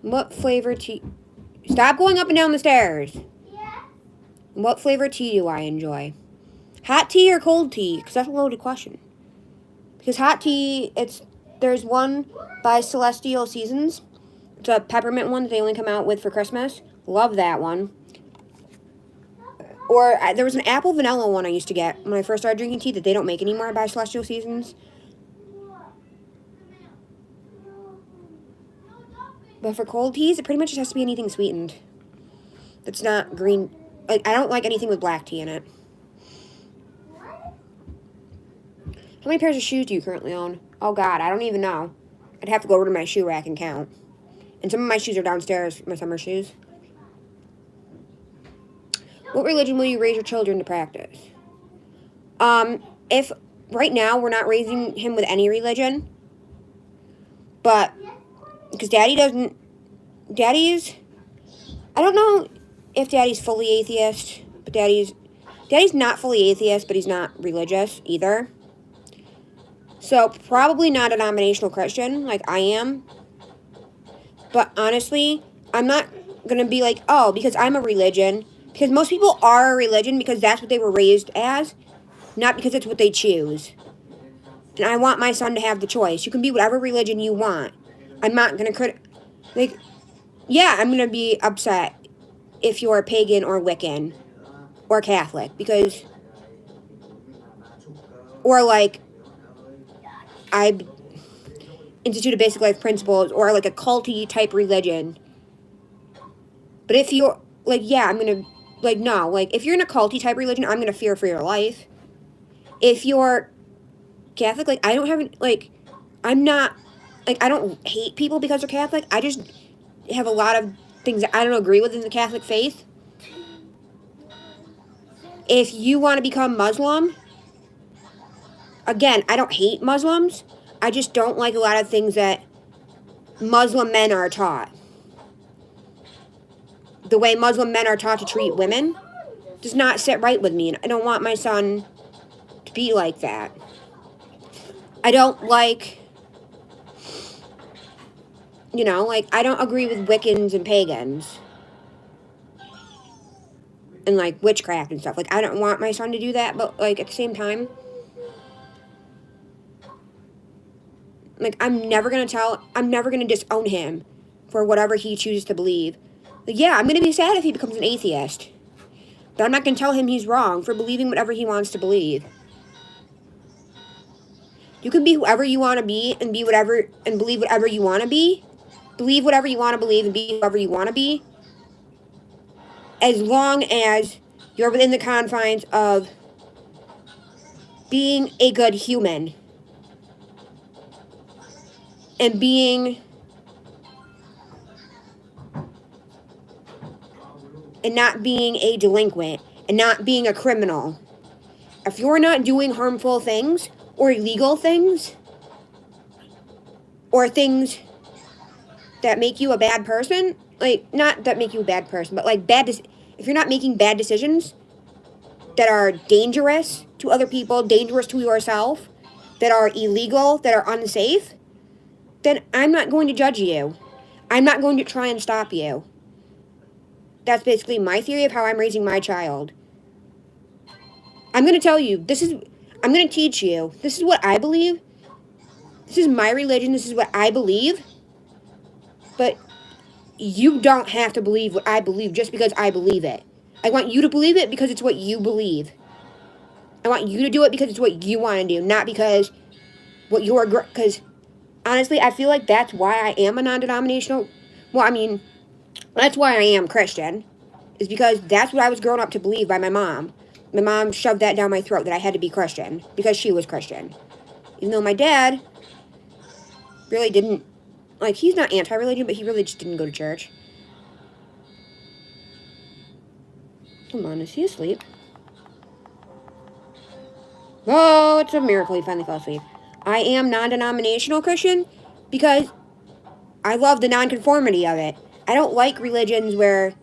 S1: What flavor tea? Stop going up and down the stairs. What flavor tea do I enjoy? Hot tea or cold tea? Because that's a loaded question. Because hot tea, there's one by Celestial Seasons. It's a peppermint one that they only come out with for Christmas. Love that one. Or there was an apple vanilla one I used to get when I first started drinking tea that they don't make anymore by Celestial Seasons. But for cold teas, it pretty much just has to be anything sweetened. That's not green. Like, I don't like anything with black tea in it. How many pairs of shoes do you currently own? Oh, God, I don't even know. I'd have to go over to my shoe rack and count. And some of my shoes are downstairs, my summer shoes. What religion will you raise your children to practice? If right now we're not raising him with any religion, but because I don't know if Daddy's fully atheist, but Daddy's not fully atheist, but he's not religious either. So probably not a denominational Christian like I am. But honestly, I'm not going to be like, oh, because I'm a religion. Because most people are a religion because that's what they were raised as, not because it's what they choose. And I want my son to have the choice. You can be whatever religion you want. I'm not going to I'm going to be upset if you're a pagan or Wiccan or Catholic or like I institute of basic life principles or like a culty type religion. But if you're like, I'm going to no, if you're in a culty type religion, I'm going to fear for your life. If you're Catholic, I don't have, I'm not, I don't hate people because they're Catholic. I just have a lot of things that I don't agree with in the Catholic faith. If you want to become Muslim, again, I don't hate Muslims. I just don't like a lot of things that Muslim men are taught. The way Muslim men are taught to treat women does not sit right with me, and I don't want my son to be like that. I don't like, I don't agree with Wiccans and pagans. And, witchcraft and stuff. I don't want my son to do that, but, at the same time, I'm never going to disown him for whatever he chooses to believe. I'm going to be sad if he becomes an atheist. But I'm not going to tell him he's wrong for believing whatever he wants to believe. You can be whoever you want to be and be whatever and believe whatever you want to be. Believe whatever you want to believe and be whoever you want to be. As long as you're within the confines of being a good human. And being and not being a delinquent and not being a criminal. If you're not doing harmful things or illegal things or things that make you a bad person, like, not that make you a bad person, but like if you're not making bad decisions that are dangerous to other people, dangerous to yourself, that are illegal, that are unsafe, then I'm not going to judge you. I'm not going to try and stop you. That's basically my theory of how I'm raising my child. I'm going to tell you, I'm going to teach you, this is what I believe. This is my religion, this is what I believe. But you don't have to believe what I believe just because I believe it. I want you to believe it because it's what you believe. I want you to do it because it's what you want to do, not because because honestly, I feel like that's why I am a non-denominational, that's why I am Christian, is because that's what I was grown up to believe by my mom. My mom shoved that down my throat that I had to be Christian because she was Christian. Even though my dad really didn't, like, he's not anti-religion, but he really just didn't go to church. Come on, is he asleep? Oh, it's a miracle he finally fell asleep. I am non-denominational Christian because I love the non-conformity of it. I don't like religions where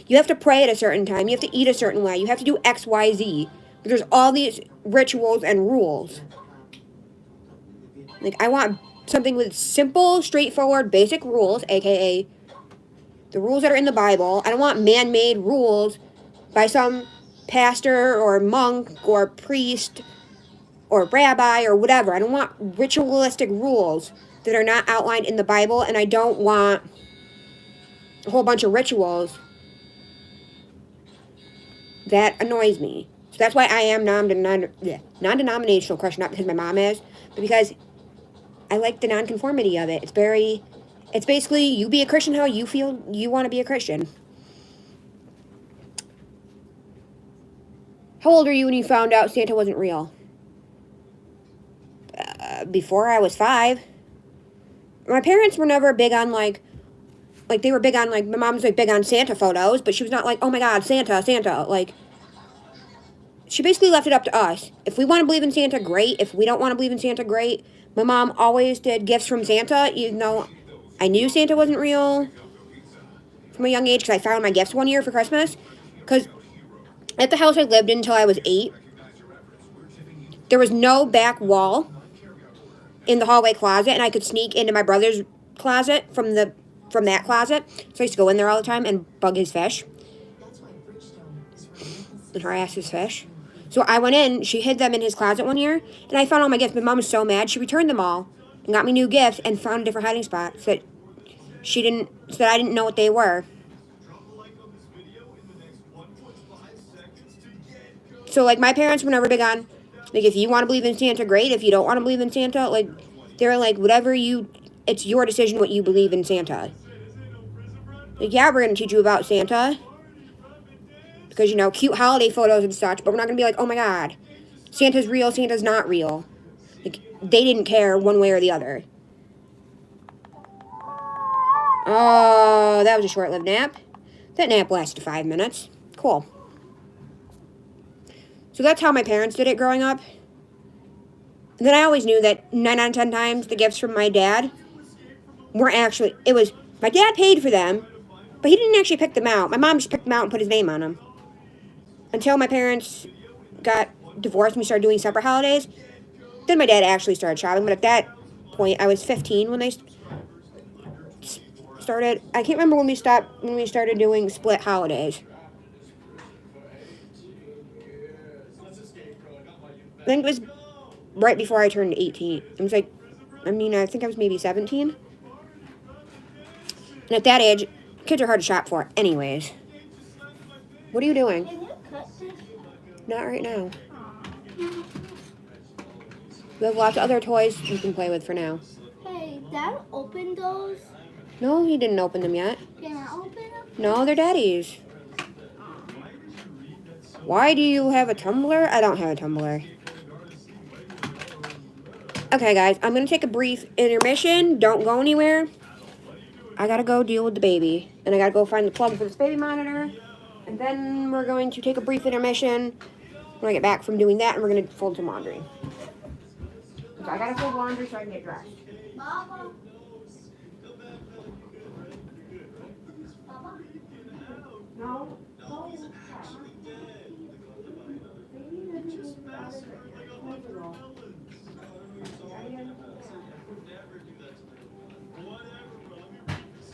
S1: you have to pray at a certain time, you have to eat a certain way, you have to do X, Y, Z. But there's all these rituals and rules. Like, I want something with simple, straightforward, basic rules, aka the rules that are in the Bible. I don't want man-made rules by some pastor or monk or priest or rabbi or whatever. I don't want ritualistic rules that are not outlined in the Bible, and I don't want a whole bunch of rituals. That annoys me. So that's why I am non-denominational Christian, not because my mom is, but because I like the non-conformity of it. It's basically you be a Christian how you feel you want to be a Christian. How old are you when you found out Santa wasn't real? Before I was 5. My parents were never big on, like they were big on, like, my mom's, like, big on Santa photos, but she was not like, oh my God, Santa. Like, she basically left it up to us. If we want to believe in Santa, great. If we don't want to believe in Santa, great. My mom always did gifts from Santa, even though I knew Santa wasn't real from a young age, because I found my gifts one year for Christmas. Because at the house I lived in until I was 8, there was no back wall in the hallway closet, and I could sneak into my brother's closet from that closet. So I used to go in there all the time and bug his fish and harass his fish. So I went in, she hid them in his closet one year, and I found all my gifts. My mom was so mad, she returned them all and got me new gifts and found a different hiding spot so that I didn't know what they were. So, like, my parents were never big on, like, if you want to believe in Santa, great. If you don't want to believe in Santa, like, they're like, it's your decision what you believe in Santa. Like, yeah, we're going to teach you about Santa. Because, cute holiday photos and such. But we're not going to be like, oh my God, Santa's real, Santa's not real. Like, they didn't care one way or the other. Oh, that was a short-lived nap. That nap lasted 5 minutes. Cool. So that's how my parents did it growing up. And then I always knew that 9 out of 10 times the gifts from my dad weren't actually, my dad paid for them, but he didn't actually pick them out. My mom just picked them out and put his name on them. Until my parents got divorced and we started doing separate holidays, then my dad actually started shopping. But at that point, I was 15 when they started. I can't remember when we started doing split holidays. I think it was right before I turned 18. It was like, I think I was maybe 17. And at that age, kids are hard to shop for anyways. What are you doing?
S2: Can you cut this?
S1: Not right now. We have lots of other toys you can play with for now.
S2: Hey, Dad opened those?
S1: No, he didn't open them yet.
S2: Can I open them?
S1: No, they're Daddy's. Why do you have a tumbler? I don't have a tumbler. Okay, guys, I'm going to take a brief intermission. Don't go anywhere. I gotta go deal with the baby. And I gotta go find the plug for this baby monitor. And then we're going to take a brief intermission when I get back from doing that, and we're gonna fold some laundry. So I gotta fold laundry so I can get dressed.
S2: Baba.
S1: No.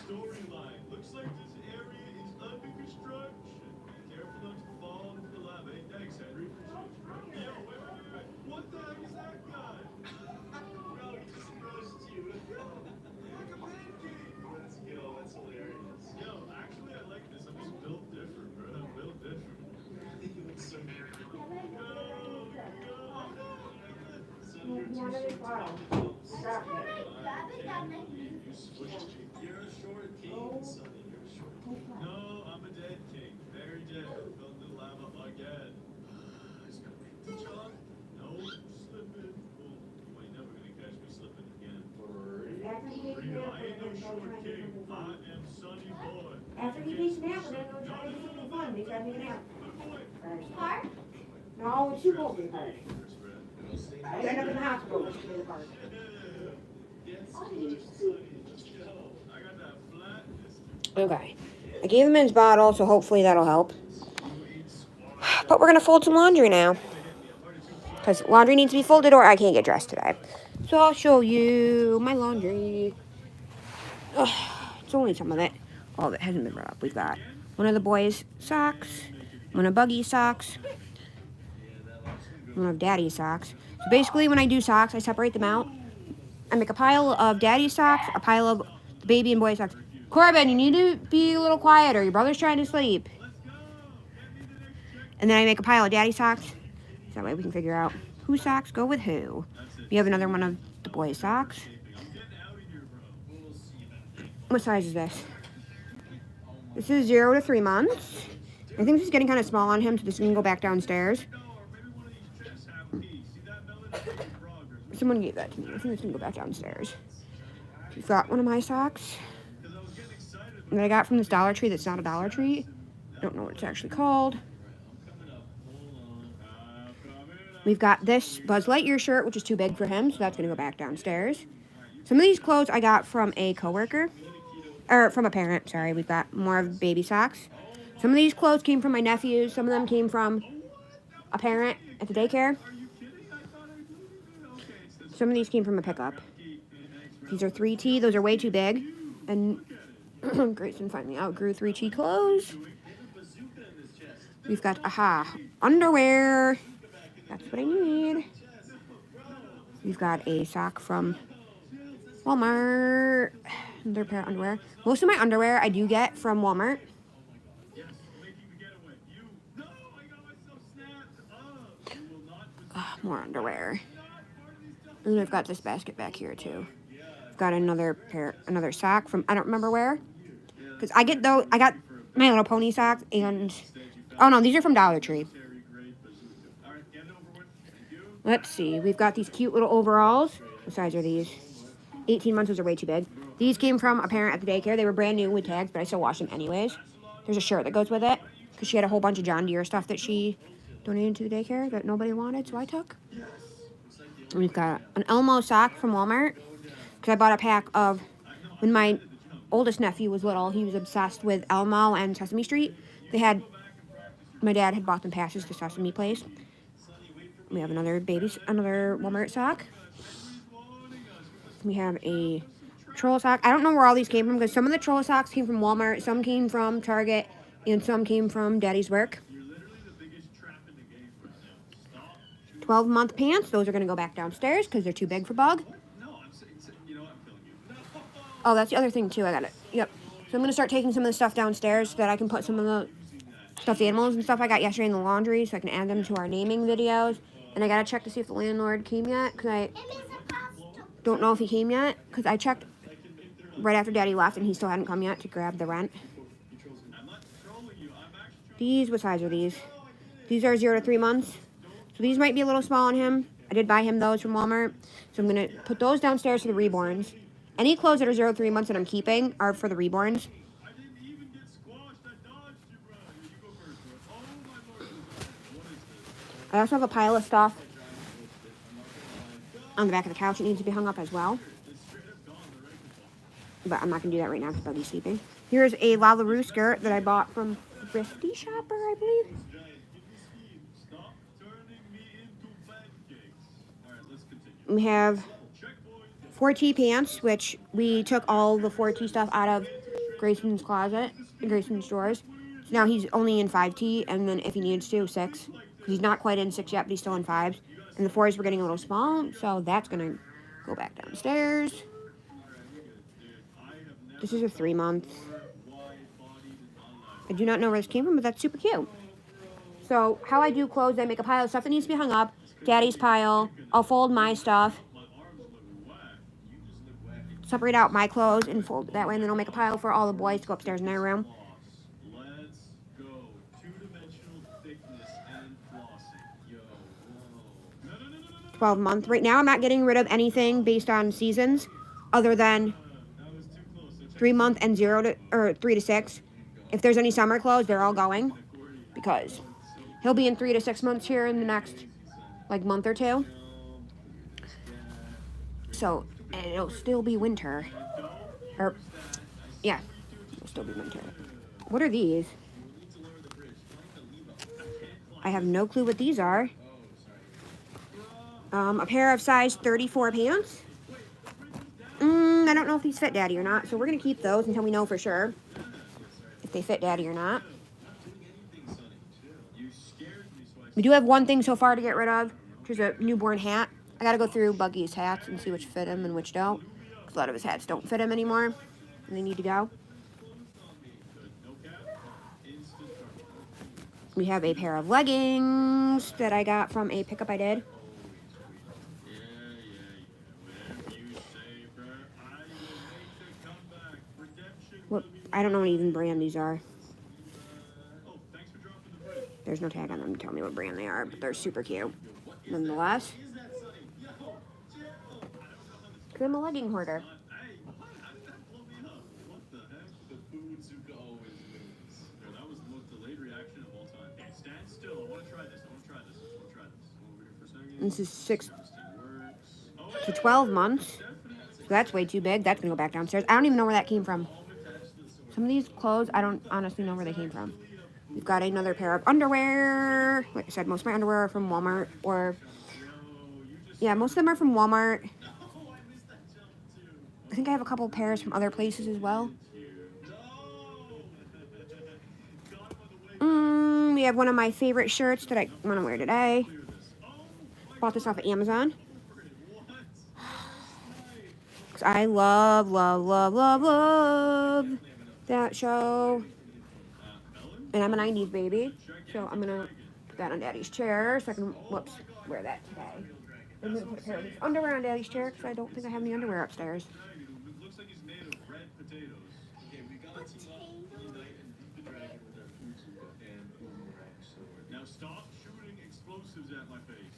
S3: Storyline. Looks like this area is under construction. Be careful not to fall into the lava. Hey, thanks, Henry. Yo, wait. What the heck is that guy? Bro, he just roasted you. Like a pancake. Let's go. That's hilarious. Yo, actually, I like this. I'm just built different, bro. I'm built different. You look so good. You're a short king, Sonny. You're a short king. No, I'm a dead king. Very dead. Fell into the lava again. It's gonna make the chalk. No, slipping. Oh, you ain't never gonna catch me slipping again. Rita, I ain't no short king. I am Sonny Boy.
S1: After he takes a nap, we're gonna go try to do something fun. He's having a nap.
S2: Park?
S1: No, it's too cold for the park. I end up in the hospital with the park. Okay. I gave him his bottle, so hopefully that'll help. But we're going to fold some laundry now. Because laundry needs to be folded or I can't get dressed today. So I'll show you my laundry. Ugh, it's only some of it. All of it hasn't been brought up. We've got one of the boys' socks, one of Buggy's socks, one of Daddy's socks. So basically when I do socks, I separate them out. I make a pile of Daddy's socks, a pile of the baby and boy socks. Corbin, you need to be a little quieter. Your brother's trying to sleep. And then I make a pile of Daddy's socks. So that way we can figure out whose socks go with who. We have another one of the boys' socks. What size is this? This is 0 to 3 months. I think this is getting kind of small on him, so this can go back downstairs. Someone gave that to me. I think this can go back downstairs. We've got one of my socks that I got from this Dollar Tree that's not a Dollar Tree. I don't know what it's actually called. We've got this Buzz Lightyear shirt, which is too big for him, so that's going to go back downstairs. Some of these clothes I got from a coworker, or from a parent, sorry. We've got more of baby socks. Some of these clothes came from my nephews. Some of them came from a parent at the daycare. Some of these came from a pickup. These are 3T. Those are way too big. And Grayson finally outgrew 3T clothes. We've got, underwear. That's what I need. We've got a sock from Walmart. Another pair of underwear. Most of my underwear I do get from Walmart. More underwear. And then I've got this basket back here too. I've got another sock from, I don't remember where. Because I got My Little Pony socks and, oh no, these are from Dollar Tree. Let's see, we've got these cute little overalls. What size are these? 18 months, those are way too big. These came from a parent at the daycare. They were brand new with tags, but I still wash them anyways. There's a shirt that goes with it. Because she had a whole bunch of John Deere stuff that she donated to the daycare that nobody wanted, so I took. We've got an Elmo sock from Walmart. Because I bought a pack of, when my oldest nephew was little, he was obsessed with Elmo and Sesame Street. My dad had bought them passes to Sesame Place. We have another Walmart sock. We have a Troll sock. I don't know where all these came from because some of the Troll socks came from Walmart, some came from Target, and some came from Daddy's work. 12-month pants. Those are going to go back downstairs because they're too big for Bug. Oh, that's the other thing too. I got it. Yep. So I'm going to start taking some of the stuff downstairs so that I can put some of the stuffed animals and stuff I got yesterday in the laundry so I can add them to our naming videos. And I got to check to see if the landlord came yet because I don't know if he came yet because I checked right after Daddy left and he still hadn't come yet to grab the rent. These, what size are these? These are 0 to 3 months. So these might be a little small on him. I did buy him those from Walmart. So I'm going to put those downstairs for the reborns. Any clothes that are 0 to 3 months that I'm keeping are for the reborns.
S3: I didn't even get squashed. I dodged you, bro. Here, you go first, bro. Oh my lord. What is this?
S1: I also have a pile of stuff on the back of the couch. It needs to be hung up as well.
S3: It's straight up gone. The rake is off.
S1: But I'm not going to do that right now because Buggy's sleeping. Here's a LaLaRue skirt that I bought from Thrifty Shopper, I believe.
S3: Giant, give me steam. Stop turning me into pancakes. All right, let's continue.
S1: We have
S3: Checkpoint.
S1: 4T pants, which we took all the 4T stuff out of Grayson's closet, Grayson's drawers. So now he's only in 5T, and then if he needs to, 6. Because he's not quite in 6 yet, but he's still in 5s. And the 4s were getting a little small, so that's going to go back downstairs. This is a 3-month. I do not know where this came from, but that's super cute. So how I do clothes, I make a pile of stuff that needs to be hung up. Daddy's pile. I'll fold my stuff. Separate out my clothes and fold it that way, and then I'll make a pile for all the boys to go upstairs in their room.
S3: Let's go. 2-dimensional thickness and flossing. Yo, whoa. No.
S1: 12-month. Right now, I'm not getting rid of anything based on seasons, other than
S3: That was too close. So check
S1: 3-month and 3 to 6. If there's any summer clothes, they're all going because he'll be in 3 to 6 months here in the next month or two. So and it'll still be winter, or yeah, it'll still be winter. What are these? I have no clue what these are. A pair of size 34 pants. I don't know if these fit Daddy or not, so we're gonna keep those until we know for sure if they fit Daddy or not. We do have one thing so far to get rid of, which is a newborn hat. I gotta go through Buggy's hats and see which fit him and which don't. 'Cause a lot of his hats don't fit him anymore, and they need to go. We have a pair of leggings that I got from a pickup I did. What? I don't know what even brand these are. There's no tag on them to tell me what brand they are, but they're super cute. Nonetheless, because I'm a legging hoarder.
S3: What the heck? The Boozuka always wins. Well, that was the most delayed reaction of all time. Hey, stand still. I want to try this. Over here for a second.
S1: This is 6
S3: Works.
S1: to 12 months. So that's way too big. That's going to go back downstairs. I don't even know where that came from. Some of these clothes, I don't honestly know where they came from. We've got another pair of underwear. Like I said, most of my underwear are from Walmart. Yeah, most of them are from Walmart. I think I have a couple pairs from other places as well. We have one of my favorite shirts that I want to wear today. Bought this off of Amazon. Because I love that show. And I'm a 90s baby. So I'm going to put that on Daddy's chair so I can, wear that today. I'm going to put a pair of these underwear on Daddy's chair because I don't think I have any underwear upstairs.
S3: Looks like he's made of red potatoes. Okay, we got to unite and beat the dragon with our Boozuka and boomerang sword. Now stop shooting explosives at my face.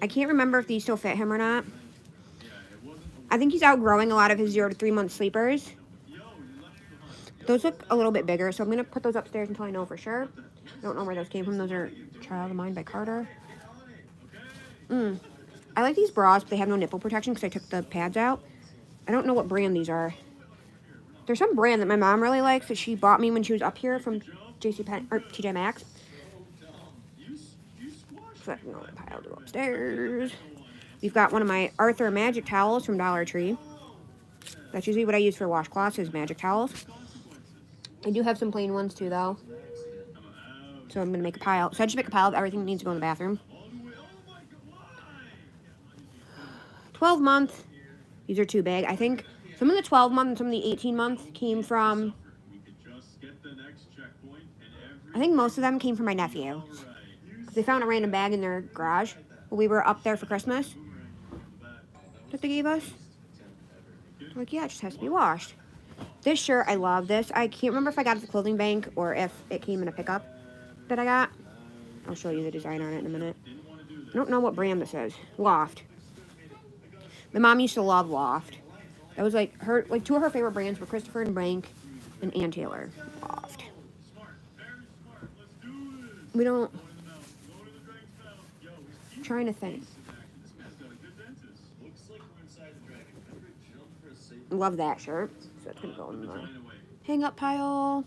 S1: I can't remember if these still fit him or not.
S3: Yeah, it wasn't.
S1: I think he's outgrowing a lot of his 0 to 3 month sleepers.
S3: Yo, you left me behind.
S1: Those look a little bit bigger, so I'm going to put those upstairs until I know for sure. I don't know where those came from. Those are Child of Mine by Carter. I like these bras, but they have no nipple protection because I took the pads out. I don't know what brand these are. There's some brand that my mom really likes that she bought me when she was up here from JCPenney or TJ Maxx. So that can go in the pile to go upstairs. We've got one of my Arthur Magic Towels from Dollar Tree. That's usually what I use for washcloths is magic towels. I do have some plain ones too, though. So I'm going to make a pile. So I just make a pile of everything that needs to go in the bathroom. 12 month. These are too big. I think some of the 12 month and some of the 18 month came from... I think most of them came from my nephew. They found a random bag in their garage when we were up there for Christmas that they gave us. Like, yeah, it just has to be washed. This shirt, I love this. I can't remember if I got it at the clothing bank or if it came in a pickup that I got. I'll show you the design on it in a minute. I don't know what brand this is. Loft. My mom used to love Loft. That was like her, like two of her favorite brands were Christopher and Bank and Ann Taylor Loft. We don't. I'm trying to think. Love that shirt. So it's gonna go in the hang up pile.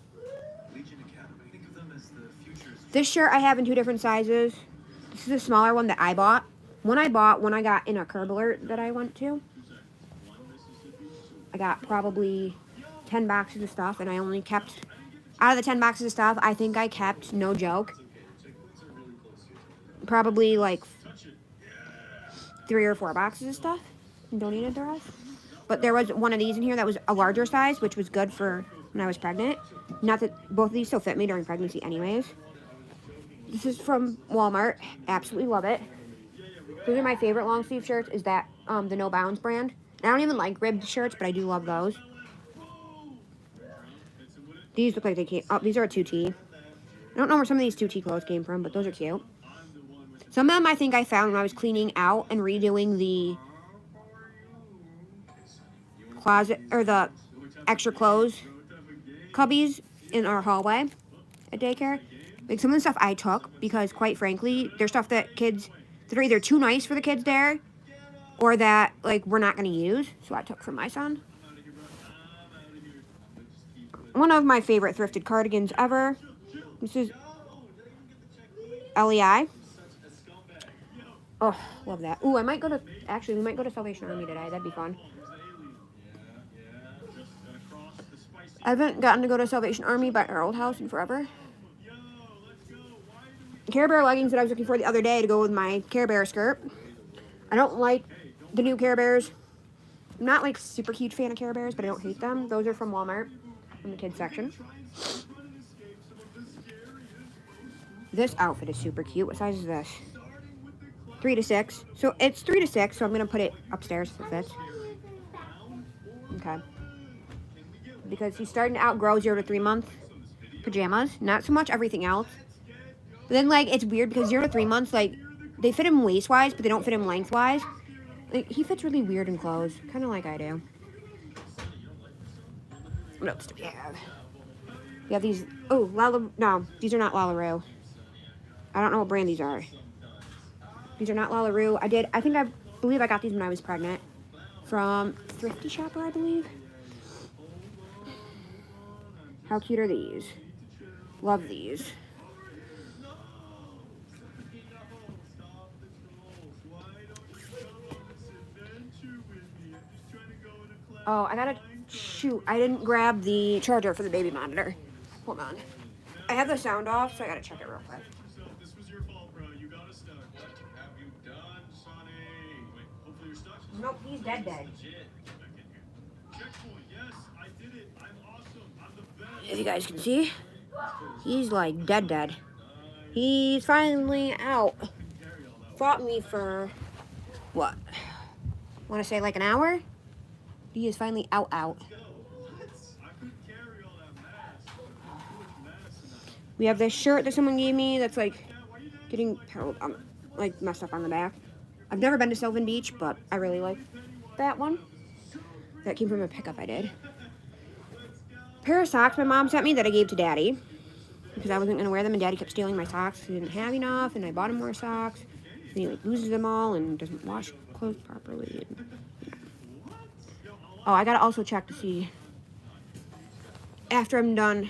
S1: This shirt I have in 2 different sizes. This is a smaller one that I bought. One I bought when I got in a Curb Alert that I went to. I got probably 10 boxes of stuff, and I only kept, out of the 10 boxes of stuff, I think I kept, no joke, probably like 3 or 4 boxes of stuff and donated the rest. But there was one of these in here that was a larger size, which was good for when I was pregnant. Not that both of these still fit me during pregnancy anyways. This is from Walmart. Absolutely love it. Those are my favorite long sleeve shirts, is that the No Bounds brand. I don't even like ribbed shirts, but I do love those. These look like they came, oh, these are a 2T. I don't know where some of these 2T clothes came from, but those are cute. Some of them I think I found when I was cleaning out and redoing the closet, or the extra clothes cubbies in our hallway at daycare. Like some of the stuff I took because, quite frankly, there's stuff that kids, that are either too nice for the kids there or that, like, we're not going to use. So I took from my son. One of my favorite thrifted cardigans ever. This is LEI. Oh, love that. Ooh, I might go to, actually, we might go to Salvation Army today. That'd be fun. I haven't gotten to go to Salvation Army by our old house in forever. Care Bear leggings that I was looking for the other day to go with my Care Bear skirt. I don't like the new Care Bears. I'm not like super huge fan of Care Bears, but I don't hate them. Those are from Walmart, from the kids section. This outfit is super cute. What size is this? 3 to 6. So it's 3 to 6, so I'm going to put it upstairs if it fits. Okay. Because he's starting to outgrow 0 to 3 month pajamas. Not so much everything else. But then, like, it's weird because 0 to 3 months, like, they fit him waist-wise, but they don't fit him length-wise. Like, he fits really weird in clothes. Kind of like I do. What else do we have? We have these... Oh, no, these are not LaLaRue. I don't know what brand these are. These are not LaLaRue. I believe I got these when I was pregnant. From Thrifty Shopper, I believe. How cute are these? Love these. Oh, I gotta shoot. I didn't grab the charger for the baby monitor. Hold on. I have the sound off, so I gotta check it real quick.
S3: This was your fault, bro. You got us stuck. What have you done, Sonny? Wait, hopefully you're stuck.
S1: Nope, he's dead.
S3: Checkpoint, yes, I did it. I'm awesome. I'm the best.
S1: As you guys can see, he's like dead. He's finally out. Fought me for, what? Want to say like an hour? He is finally out. We have this shirt that someone gave me that's like getting like messed up on the back. I've never been to Sylvan Beach, but I really like that one. That came from a pickup I did. Pair of socks my mom sent me that I gave to Daddy because I wasn't going to wear them, and Daddy kept stealing my socks. He didn't have enough, and I bought him more socks. And he like loses them all and doesn't wash clothes properly. Oh, I gotta also check to see after I'm done.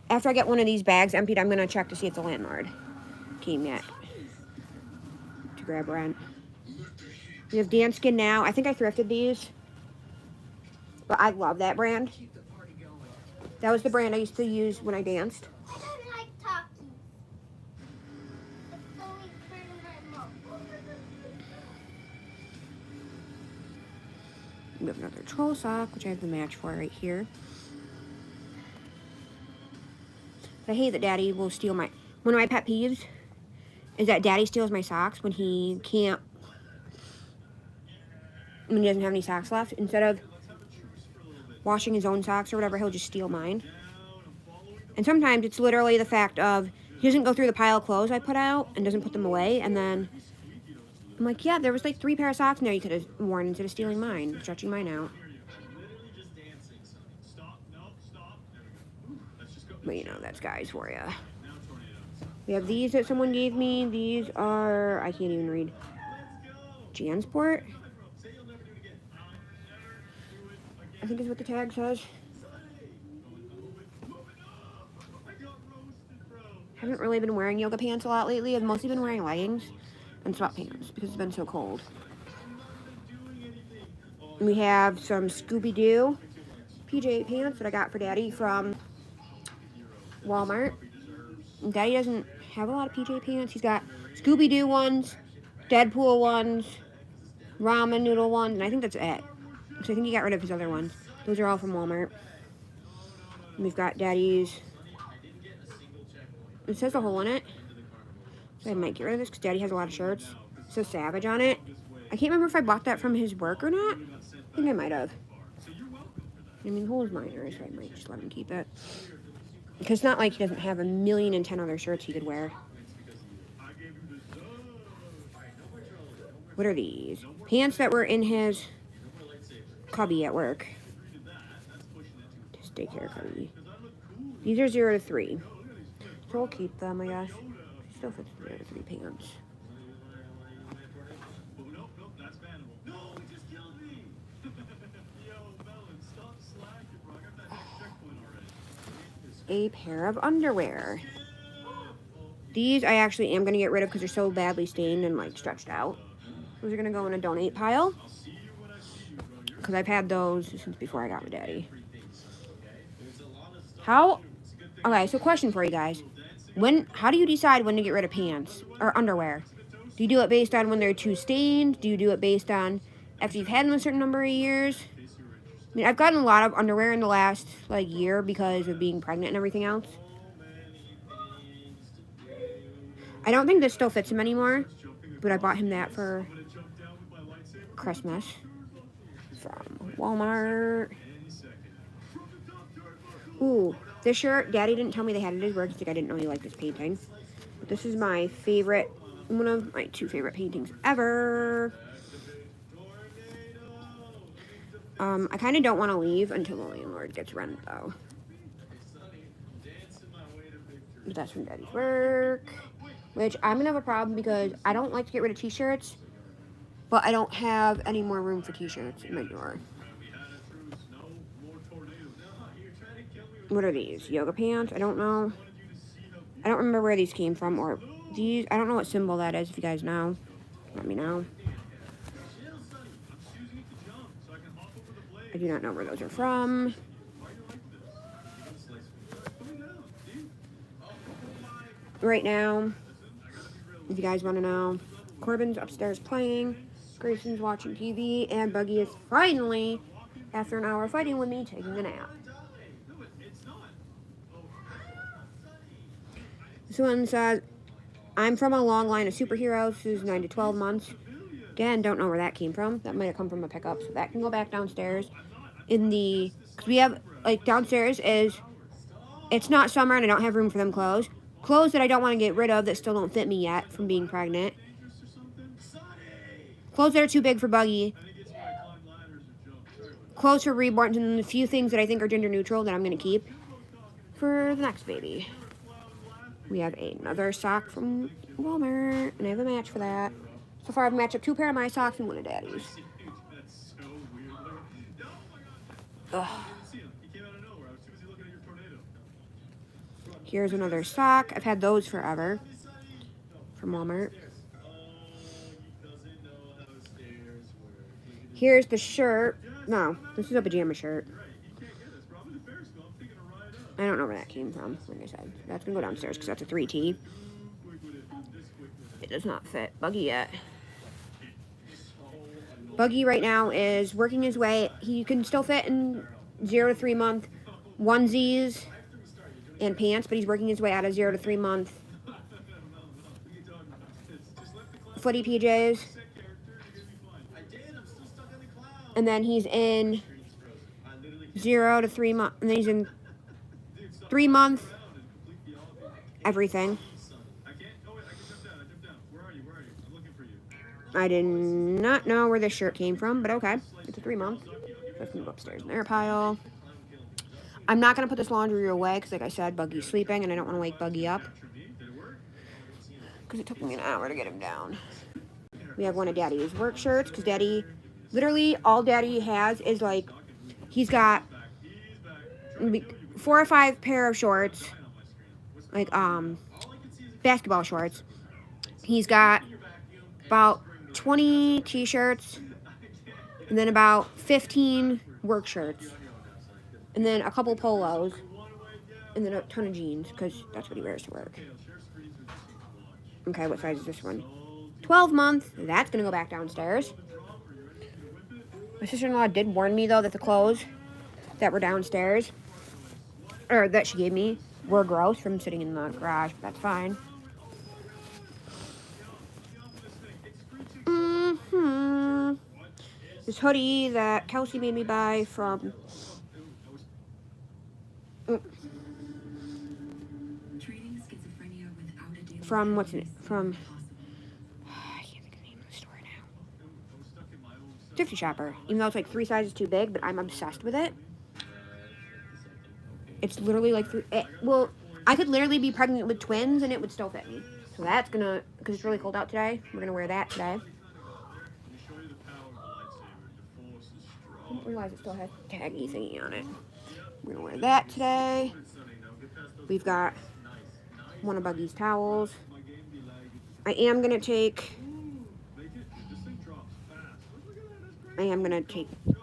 S1: After I get one of these bags emptied, I'm gonna check to see if the landlord came yet to grab rent. We have Danskin now. I think I thrifted these, but I love that brand. That was the brand I used to use when I danced.
S2: I don't like talking. It's only for my mom.
S1: We have another troll sock, which I have the match for right here. But I hate that Daddy will steal my... One of my pet peeves is that Daddy steals my socks when he can't... When he doesn't have any socks left. Instead of washing his own socks or whatever, he'll just steal mine. And sometimes it's literally the fact of he doesn't go through the pile of clothes I put out and doesn't put them away, and then I'm like, yeah, there was like 3 pair of socks in there you could have worn instead of stealing mine, stretching mine out.
S3: Literally just dancing, Sonny. Stop. No, stop. There we go. Let's just go.
S1: But you know, that's guys for you.
S3: Now tornado.
S1: We have these that someone gave me. These are, I can't even read.
S3: Let's go.
S1: Jansport,
S3: Say you'll never do it again. I'll never do it again.
S1: I think is what the tag says.
S3: I got roasted, bro.
S1: Haven't really been wearing yoga pants a lot lately. I've mostly been wearing leggings and sweatpants because it's been so cold. And we have some Scooby-Doo PJ pants that I got for Daddy from Walmart. And Daddy doesn't have a lot of PJ pants. He's got Scooby-Doo ones, Deadpool ones, ramen noodle ones, and I think that's it. So I think he got rid of his other ones. Those are all from Walmart. And we've got Daddy's. It says a hole in it. So I might get rid of this because Daddy has a lot of shirts. It says Savage on it. I can't remember if I bought that from his work or not. I think I might have. I mean, the hole's minor, so I might just let him keep it. Because it's not like he doesn't have 1,010,000 other shirts he could wear. What are these? Pants that were in his cubby at work. His daycare cubby. These are 0 to 3. So we'll keep them, I guess. Still fits 0 to 3 pants.
S3: Nope, that's bannable. No, he just killed me. Yo, Melon, stop slacking, bro. I got that next checkpoint already.
S1: A pair of underwear. These I actually am going to get rid of because they're so badly stained and like stretched out. Those are going to go in a donate pile. Because I've had those since before I got with Daddy. Okay, so question for you guys. How do you decide when to get rid of pants or underwear? Do you do it based on when they're too stained? Do you do it based on after you've had them a certain number of years? I mean, I've gotten a lot of underwear in the last like year because of being pregnant and everything else. I don't think this still fits him anymore, but I bought him that for Christmas from Walmart. Ooh, this shirt, Daddy didn't tell me they had it at his work. He's like, I didn't know you liked this painting. But this is my favorite, one of my 2 favorite paintings ever. I kind of don't want to leave until the landlord gets rent, though. But that's from Daddy's work. Which I'm going to have a problem because I don't like to get rid of t-shirts. But I don't have any more room for t-shirts in my drawer. What are these? Yoga pants? I don't know. I don't remember where these came from. Or these. I don't know what symbol that is if you guys know. Let me know. I do not know where those are from. Right now, if you guys want to know, Corbin's upstairs playing, Grayson's watching TV, and Buggy is finally, after an hour fighting with me, taking a nap. This one says, I'm from a long line of superheroes who's 9 to 12 months. Again, don't know where that came from. That might have come from a pickup, so that can go back downstairs. Because we have, like, downstairs is, it's not summer and I don't have room for them clothes. Clothes that I don't want to get rid of that still don't fit me yet from being pregnant. Clothes that are too big for Buggy. Clothes for reborns, and a few things that I think are gender neutral that I'm going to keep for the next baby. We have another sock from Walmart, and I have a match for that. So far, I've matched up 2 pair of my socks and 1 of Daddy's. Ugh. Here's another sock. I've had those forever from Walmart. Here's the shirt. No, this is a pajama shirt. I don't know where that came from, like I said. That's going to go downstairs because that's a 3T. It does not fit Buggy yet. Buggy right now is working his way. He can still fit in 0 to 3 month onesies and pants, but he's working his way out of 0 to 3 month footy PJs. And then he's in 0 to 3 month, and then he's in 3 month everything. I did not know where this shirt came from, but okay. It's a 3-month. Let's move upstairs in their pile. I'm not going to put this laundry away because, like I said, Buggy's sleeping and I don't want to wake Buggy up. Because it took me an hour to get him down. We have one of Daddy's work shirts because Daddy, literally all Daddy has is like, he's got 4 or 5 pair of shorts, like basketball shorts. He's got about 20 t-shirts and then about 15 work shirts and then a couple polos and then a ton of jeans because that's what he wears to work. Okay, what size is this one? 12-month. That's gonna go back downstairs. My sister-in-law did warn me though that the clothes that were downstairs, or that she gave me, were gross from sitting in the garage, but that's fine. This hoodie that Kelsey made me buy from what's it? From I can't think of the name of the store now. Thrifty Shopper. Even though it's like 3 sizes too big, but I'm obsessed with it. It's literally like well, I could literally be pregnant with twins and it would still fit me. So that's gonna, because it's really cold out today, we're gonna wear that today. I didn't realize it still has taggy thingy on it. We're gonna wear that today. We've got one of Buggy's towels. I am gonna take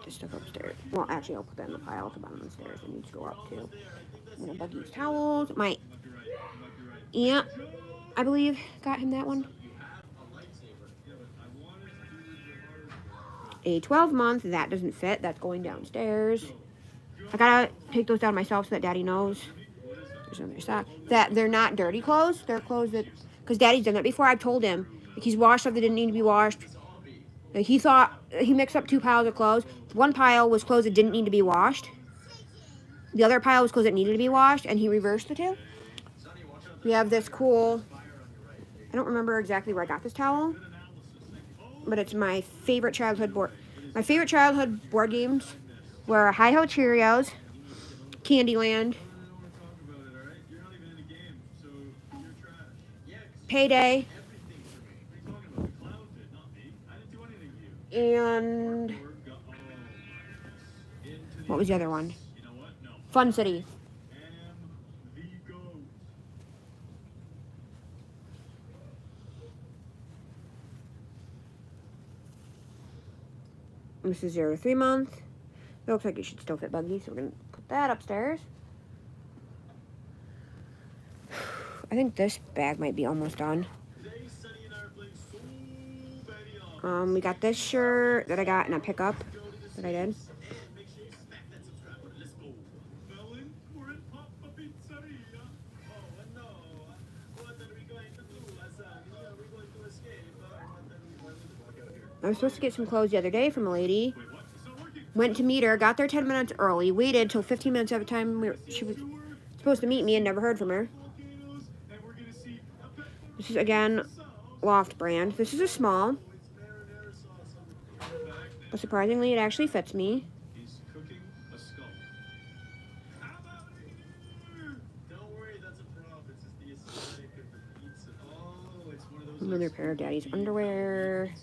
S1: this stuff upstairs. Well, actually, I'll put that in the pile at the bottom of the stairs. It needs to go up too. One of Buggy's towels. My aunt, I believe, got him that one. A 12-month. That doesn't fit. That's going downstairs. I gotta take those down myself so that Daddy knows. There's another sock. That they're not dirty clothes. They're clothes that, because Daddy's done that before. I've told him. Like, he's washed stuff that didn't need to be washed. Like, he thought he mixed up 2 piles of clothes. One pile was clothes that didn't need to be washed. The other pile was clothes that needed to be washed, and he reversed the 2. We have this cool, I don't remember exactly where I got this towel, but it's my favorite childhood board. My favorite childhood board games were Hi-Ho Cheerios, Candyland, Payday, and what was the other one? Fun City. This is 0 to 3 month. It looks like it should still fit Buggy, so we're gonna put that upstairs. I think this bag might be almost done. We got this shirt that I got in a pickup that I did. I was supposed to get some clothes the other day from a lady. Went to meet her, got there 10 minutes early, waited till 15 minutes every time she was supposed to meet me and never heard from her. This is, again, Loft brand. This is a small. But surprisingly, it actually fits me. Another pair of Daddy's underwear.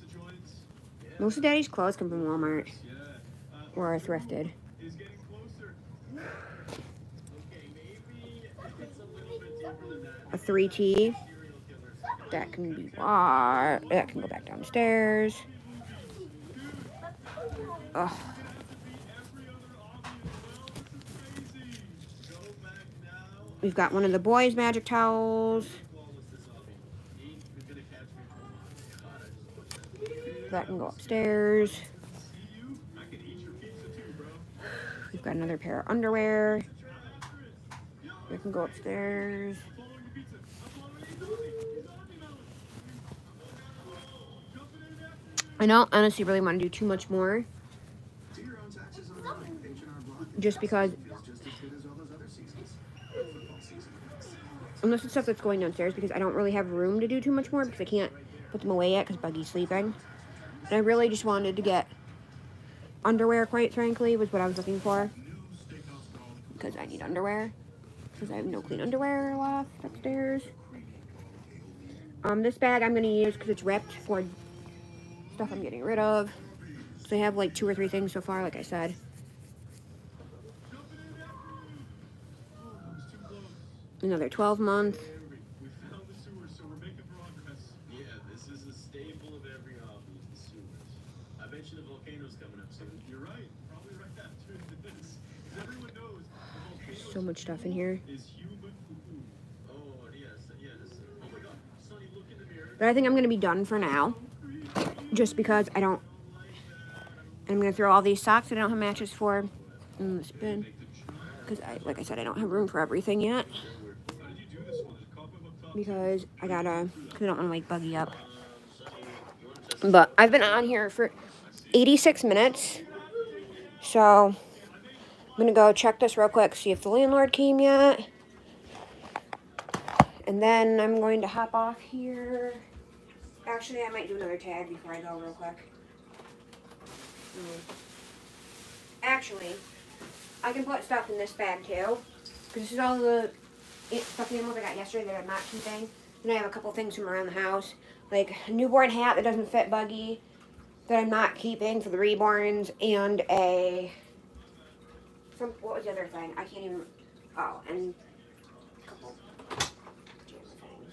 S1: Most of Daddy's clothes come from Walmart or are thrifted. A 3T that can be washed. That can go back downstairs. Ugh. We've got one of the boys' magic towels. That can go upstairs. We've got another pair of underwear. That can go upstairs. I don't honestly really want to do too much more. Just because, unless it's stuff that's going downstairs, because I don't really have room to do too much more because I can't put them away yet because Buggy's sleeping. And I really just wanted to get underwear, quite frankly, was what I was looking for. Because I need underwear. Because I have no clean underwear left upstairs. This bag I'm going to use because it's ripped for stuff I'm getting rid of. So I have like 2 or 3 things so far, like I said. Another 12 month.
S3: We found the sewers, so we're making progress. Yeah, this is a staple of every hobby, the sewers. I bet you the volcano's coming up soon. You're right, probably right after this. As everyone knows, the volcano
S1: So much stuff in here.
S3: is human poo-poo. Oh, yes. Oh my God, Sonny, look in the mirror.
S1: But I think I'm going to be done for now. Just because I don't... I'm going to throw all these socks that I don't have matches for in this bin. Because, like I said, I don't have room for everything yet.
S3: How did you do this one? Did it cough up top?
S1: Because I gotta... Because I don't want to wake Buggy up. But I've been on here for 86 minutes. So, I'm going to go check this real quick, see if the landlord came yet. And then I'm going to hop off here. Actually, I might do another tag before I go real quick. Actually, I can put stuff in this bag too. Because this is all the stuffed animals I got yesterday that I'm not keeping. Then I have a couple things from around the house. Like a newborn hat that doesn't fit Buggy that I'm not keeping for the reborns. And what was the other thing? I can't even... Oh, and a couple jam things.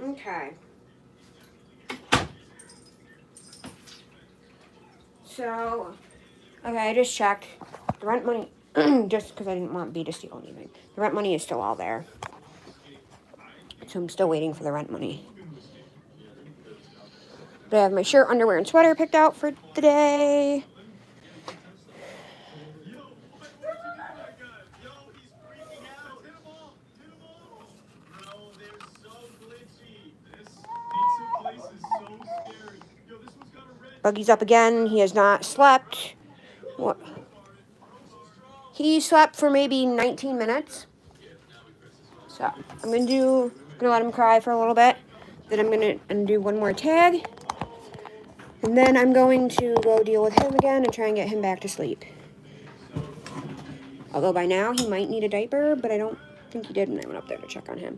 S1: Okay. So, okay, I just checked. The rent money, just because I didn't want B to steal anything. The rent money is still all there. So I'm still waiting for the rent money. But I have my shirt, underwear, and sweater picked out for the day. Buggy's up again. He has not slept. What? He slept for maybe 19 minutes. So I'm gonna let him cry for a little bit. Then I'm gonna do one more tag. And then I'm going to go deal with him again and try and get him back to sleep. Although by now he might need a diaper, but I don't think he did when I went up there to check on him.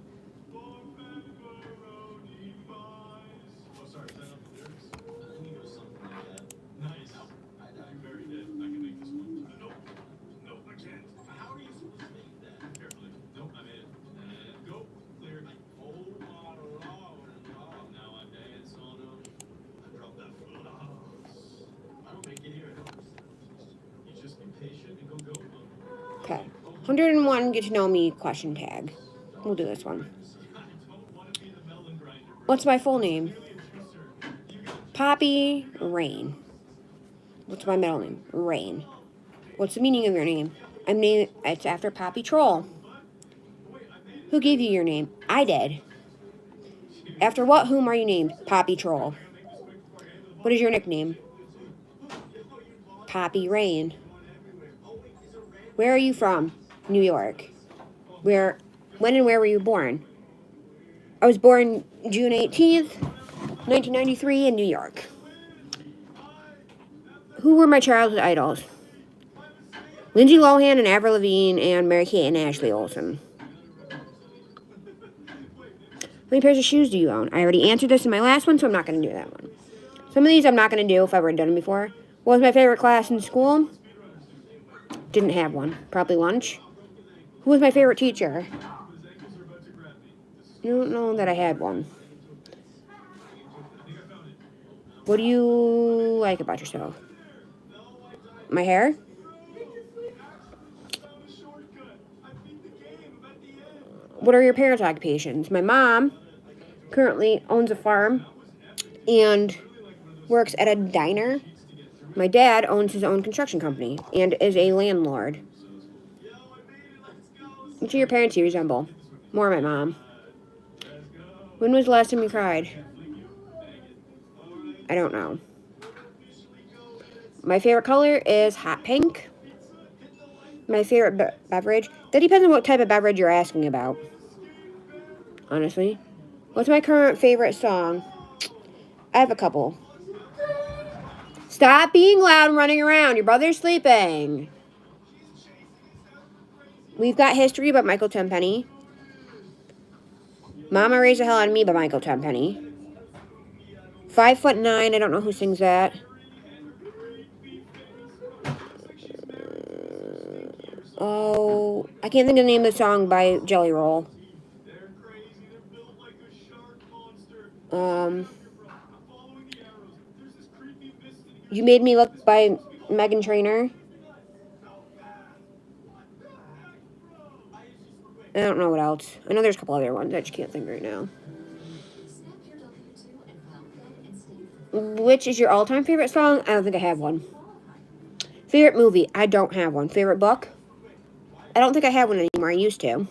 S1: Okay, 101 get to know me question tag. We'll do this one. What's my full name? Poppy Rain. What's my middle name? Rain. What's the meaning of your name? It's after Poppy Troll. Who gave you your name? I did. After what whom are you named? Poppy Troll. What is your nickname? Poppy Rain. Where are you from? New York. When and where were you born? I was born June 18th, 1993 in New York. Who were my childhood idols? Lindsay Lohan and Avril Lavigne and Mary-Kate and Ashley Olsen. How many pairs of shoes do you own? I already answered this in my last one, so I'm not going to do that one. Some of these I'm not going to do if I've already done them before. What was my favorite class in school? Didn't have one. Probably lunch. Who was my favorite teacher? I don't know that I had one. What do you like about yourself? My hair? What are your parents' occupations? My mom currently owns a farm and works at a diner. My dad owns his own construction company and is a landlord. Which of your parents do you resemble? More my mom. When was the last time you cried? I don't know. My favorite color is hot pink. My favorite beverage? That depends on what type of beverage you're asking about. Honestly. What's my current favorite song? I have a couple. Stop being loud and running around. Your brother's sleeping. We've got History by Michael Tenpenny. Mama Raised the Hell Out of Me by Michael Tenpenny. 5'9". I don't know who sings that. Oh, I can't think of the name of the song by Jelly Roll. You Made Me Look by Meghan Trainor. I don't know what else. I know there's a couple other ones. I just can't think right now. Which is your all-time favorite song? I don't think I have one. Favorite movie? I don't have one. Favorite book? I don't think I have one anymore. I used to.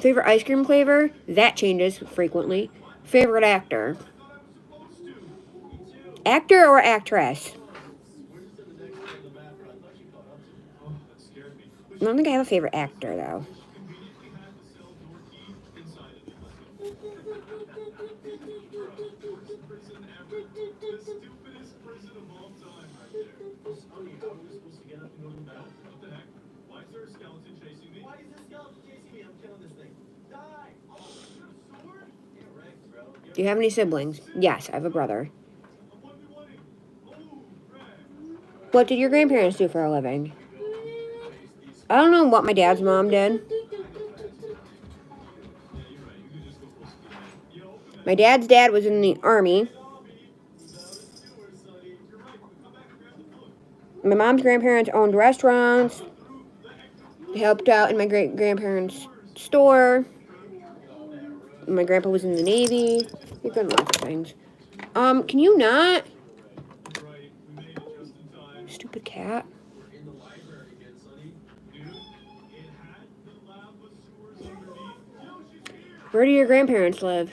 S1: Favorite ice cream flavor? That changes frequently. Favorite actor? Actor or actress? I don't think I have a favorite actor, though. Do you have any siblings? Yes, I have a brother. What did your grandparents do for a living? I don't know what my dad's mom did. My dad's dad was in the army. My mom's grandparents owned restaurants. They helped out in my great-grandparents' store. My grandpa was in the Navy. We've done lots of things. Can you not? Stupid cat. Where do your grandparents live?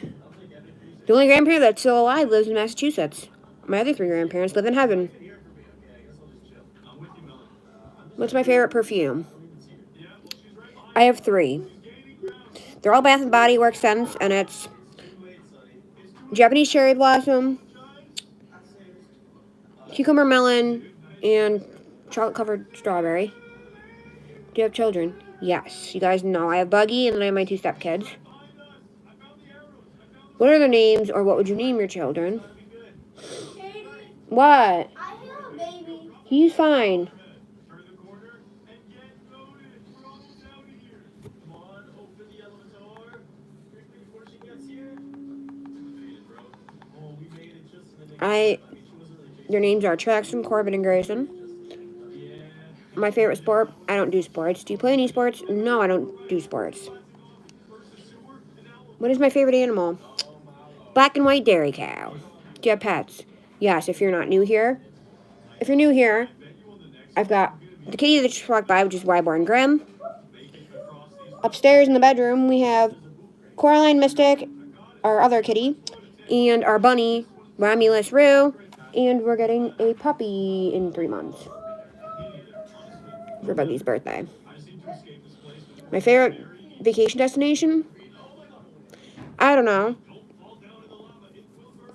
S1: The only grandparent that's still alive lives in Massachusetts. My other 3 grandparents live in heaven. What's my favorite perfume? I have 3. They're all Bath & Body Works scents, and it's Japanese Cherry Blossom, Cucumber Melon, and Chocolate-Covered Strawberry. Do you have children? Yes. You guys know I have Buggy, and then I have my 2 stepkids. What are their names, or what would you name your children?
S2: Katie,
S1: What?
S2: I have a baby.
S1: He's fine. Their names are Traxton, Corbin, and Grayson. My favorite sport? I don't do sports. Do you play any sports? No, I don't do sports. What is my favorite animal? Black and white dairy cow. Do you have pets? Yes, if you're not new here. If you're new here, I've got the kitty that just walked by, which is Wyborn Grimm. Upstairs in the bedroom, we have Coraline Mystic, our other kitty, and our bunny, Romulus Rue, And we're getting a puppy in 3 months for Buggy's birthday. My favorite vacation destination? I don't know.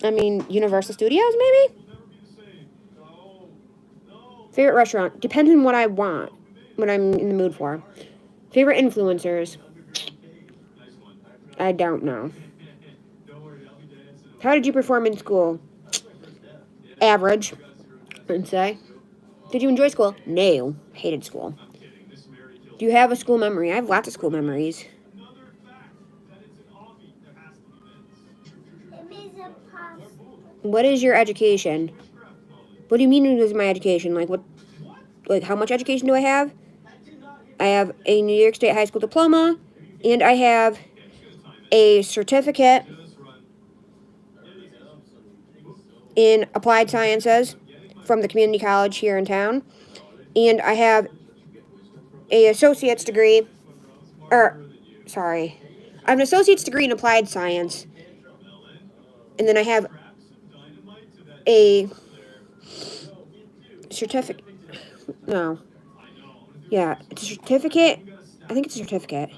S1: I mean, Universal Studios, maybe? Favorite restaurant? Depends on what I want, what I'm in the mood for. Favorite influencers? I don't know. How did you perform in school? Average, I'd say. Did you enjoy school? No. Hated school. Do you have a school memory? I have lots of school memories.
S2: It means a pasta.
S1: What is your education? What do you mean it is my education? Like what? Like how much education do I have? I have a New York State high school diploma, and I have a certificate in applied sciences from the community college here in town, and I have a associate's degree, I have an associate's degree in applied science, and then I have a certificate. No. Yeah, it's a certificate. I think it's a certificate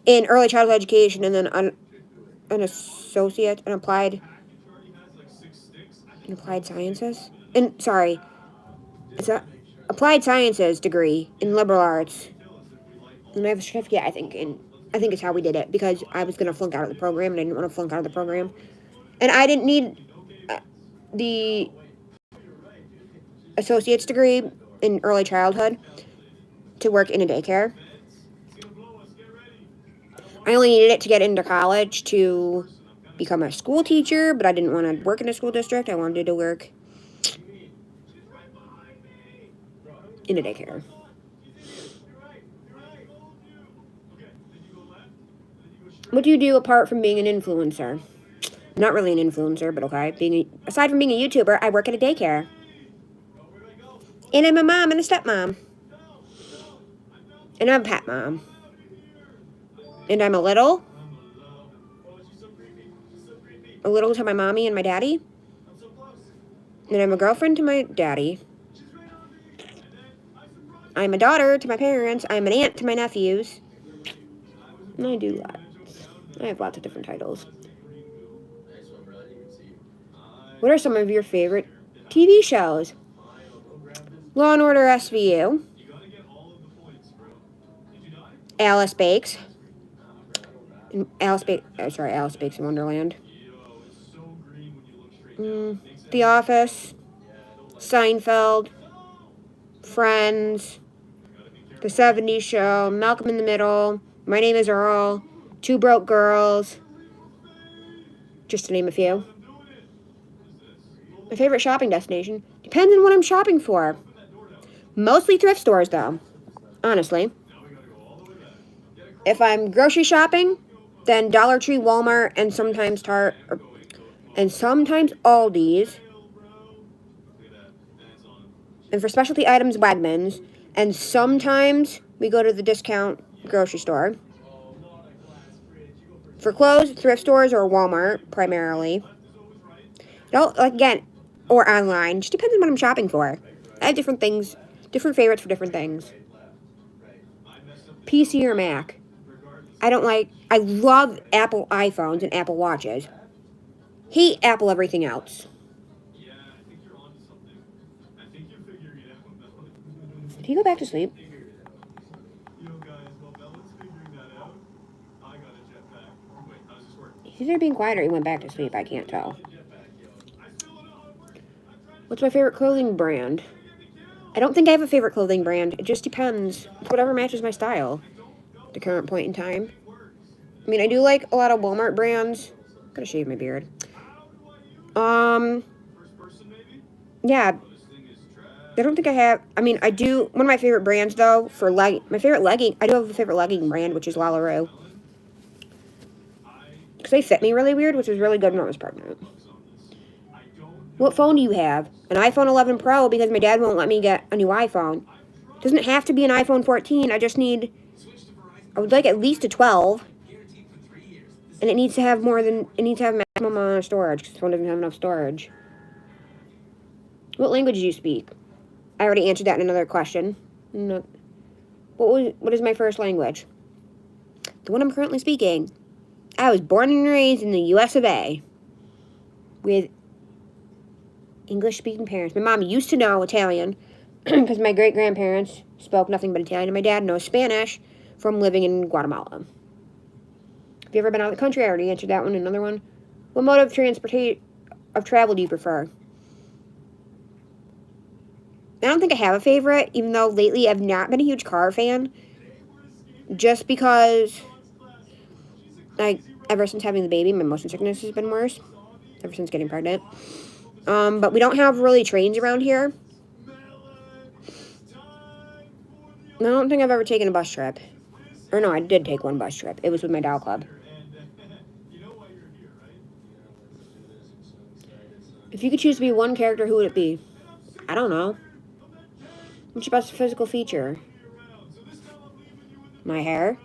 S1: in early childhood education, and then an associate in applied sciences. And sorry, it's a applied sciences degree in liberal arts. And I have a certificate. I think it's how we did it, because I was gonna flunk out of the program, and I didn't want to flunk out of the program, and I didn't need the associate's degree in early childhood to work in a daycare. I only needed it to get into college to become a school teacher, but I didn't want to work in a school district. I wanted to work in a daycare. What do you do apart from being an influencer? Not really an influencer, but okay. Aside from being a YouTuber, I work at a daycare. And I'm a mom and a stepmom. And I'm a pet mom. And I'm a little to my mommy and my daddy. And I'm a girlfriend to my daddy. I'm a daughter to my parents. I'm an aunt to my nephews. And I do lots. I have lots of different titles. What are some of your favorite TV shows? Law and Order SVU. Alice Bakes. Alice Bakes in Wonderland. The Office. Seinfeld. Friends. The 70s Show. Malcolm in the Middle. My Name is Earl. Two Broke Girls. Just to name a few. My favorite shopping destination? Depends on what I'm shopping for. Mostly thrift stores, though. Honestly. If I'm grocery shopping, then Dollar Tree, Walmart, and sometimes sometimes Aldi's. And for specialty items, Wegmans. And sometimes we go to the discount grocery store. For clothes, thrift stores or Walmart, primarily. Again, or online. Just depends on what I'm shopping for. I have different things, different favorites for different things. PC or Mac. I love Apple iPhones and Apple Watches. Hate Apple everything else. Did he go back to sleep? He's either being quiet or he went back to sleep. I can't tell. What's my favorite clothing brand? I don't think I have a favorite clothing brand. It just depends. It's whatever matches my style at the current point in time. I mean, I do like a lot of Walmart brands. Gotta shave my beard. Yeah. I don't think I have. I mean, I do. One of my favorite brands, though, for my favorite legging. I do have a favorite legging brand, which is LaLaRue. Because they fit me really weird, which was really good when I was pregnant. What phone do you have? An iPhone 11 Pro, because my dad won't let me get a new iPhone. It doesn't have to be an iPhone 14. I would like at least a 12. And it needs to have I'm on storage because this one doesn't have enough storage. What language do you speak? I already answered that in another question. No. What is my first language? The one I'm currently speaking. I was born and raised in the US of A. With English-speaking parents. My mom used to know Italian because my great-grandparents spoke nothing but Italian, and my dad knows Spanish from living in Guatemala. Have you ever been out of the country? I already answered that one. Another one. What mode of travel do you prefer? I don't think I have a favorite, even though lately I've not been a huge car fan. Just because, like, ever since having the baby, my motion sickness has been worse. Ever since getting pregnant. But we don't have really trains around here. I don't think I've ever taken a bus trip. Or no, I did take one bus trip. It was with my Dow Club. If you could choose to be one character, who would it be? I don't know. What's your best physical feature? My hair?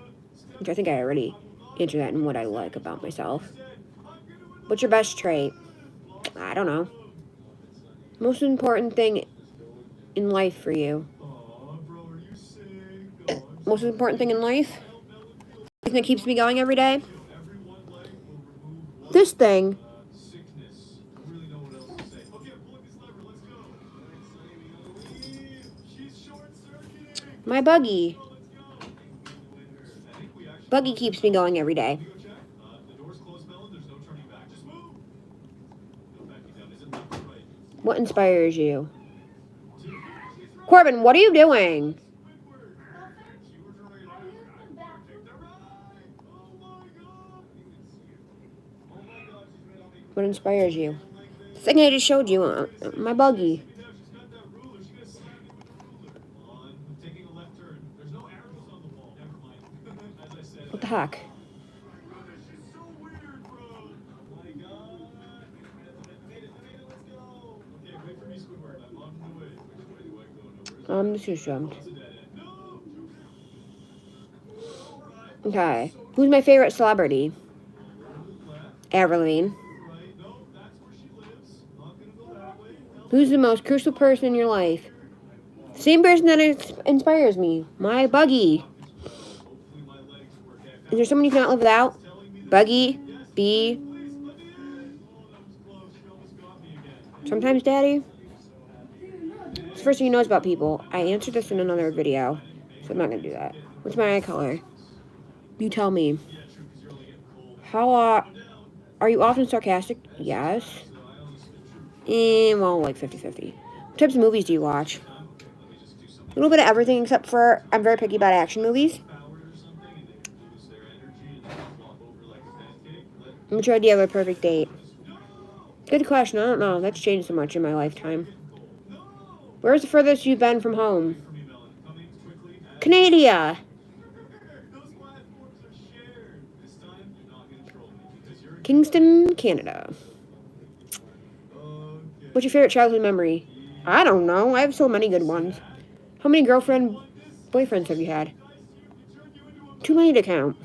S1: Which I think I already answered that in what I like about myself. What's your best trait? I don't know. Most important thing in life for you? Most important thing in life? The thing that keeps me going every day? This thing. My buggy. Buggy keeps me going every day. What inspires you? Corbin, what are you doing? What inspires you? The thing I just showed you, my buggy. What the heck? I'm just jumped. Okay. Who's my favorite celebrity? Avril Lavigne. Who's the most crucial person in your life? Same person that inspires me. My buggy. Is there someone you cannot live without? Buggy. B. Sometimes Daddy. It's the first thing he knows about people. I answered this in another video, so I'm not going to do that. What's my eye color? You tell me. How are you often sarcastic? Yes. Well, like 50-50. What types of movies do you watch? A little bit of everything except for I'm very picky about action movies. What's your idea of a perfect date? Good question. I don't know. That's changed so much in my lifetime. Where's the furthest you've been from home? Canada. Kingston, Canada. What's your favorite childhood memory? I don't know. I have so many good ones. How many boyfriends have you had? Too many to count.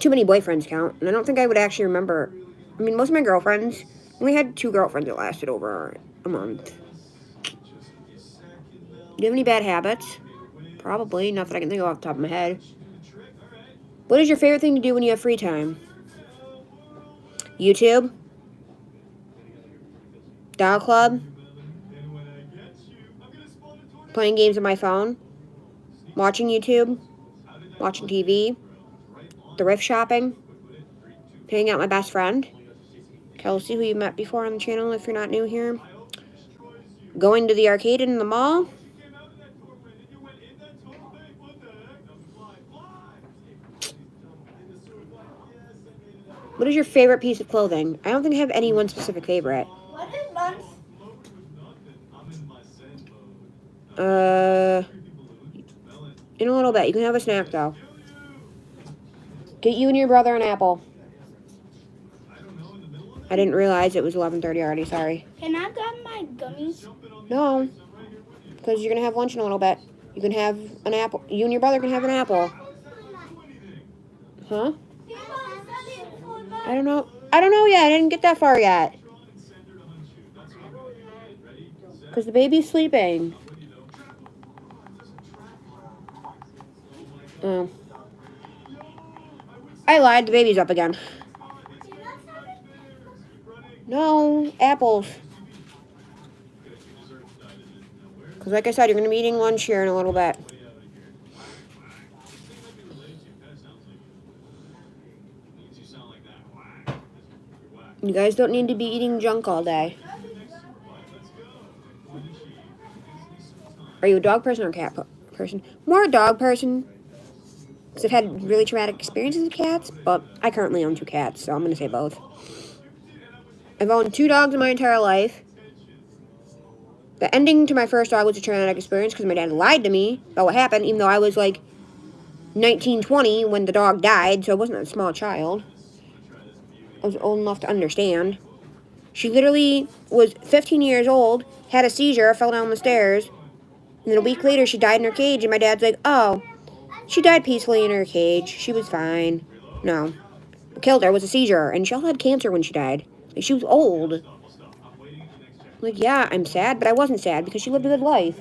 S1: Too many boyfriends count. And I don't think I would actually remember. I mean, most of my girlfriends, only had 2 girlfriends that lasted over a month. Do you have any bad habits? Probably. Not that I can think of off the top of my head. What is your favorite thing to do when you have free time? YouTube. Dial Club. Playing games on my phone. Watching YouTube. Watching TV. Thrift shopping. Hanging out with my best friend. Kelsey, who you met before on the channel if you're not new here. Going to the arcade in the mall. What is your favorite piece of clothing? I don't think I have any one specific favorite.
S2: What is month?
S1: In a little bit. You can have a snack, though. Get you and your brother an apple. I didn't realize it was 11:30 already. Sorry.
S2: Can I grab my gummies?
S1: No. Because you're going to have lunch in a little bit. You can have an apple. You and your brother can have an apple. Huh? I don't know. I don't know yet. I didn't get that far yet. Because the baby's sleeping. Oh. I lied. The baby's up again. No, apples. Because like I said, you're going to be eating lunch here in a little bit. You guys don't need to be eating junk all day. Are you a dog person or a cat person? More a dog person. Because I've had really traumatic experiences with cats, but I currently own 2 cats, so I'm going to say both. I've owned 2 dogs in my entire life. The ending to my first dog was a traumatic experience because my dad lied to me about what happened, even though I was like 19, 20 when the dog died, so I wasn't a small child. I was old enough to understand. She literally was 15 years old, had a seizure, fell down the stairs, and then a week later she died in her cage, and my dad's like, oh, she died peacefully in her cage. She was fine. No. What killed her was a seizure, and she also had cancer when she died. Like, she was old. Like, yeah, I'm sad, but I wasn't sad because she lived a good life.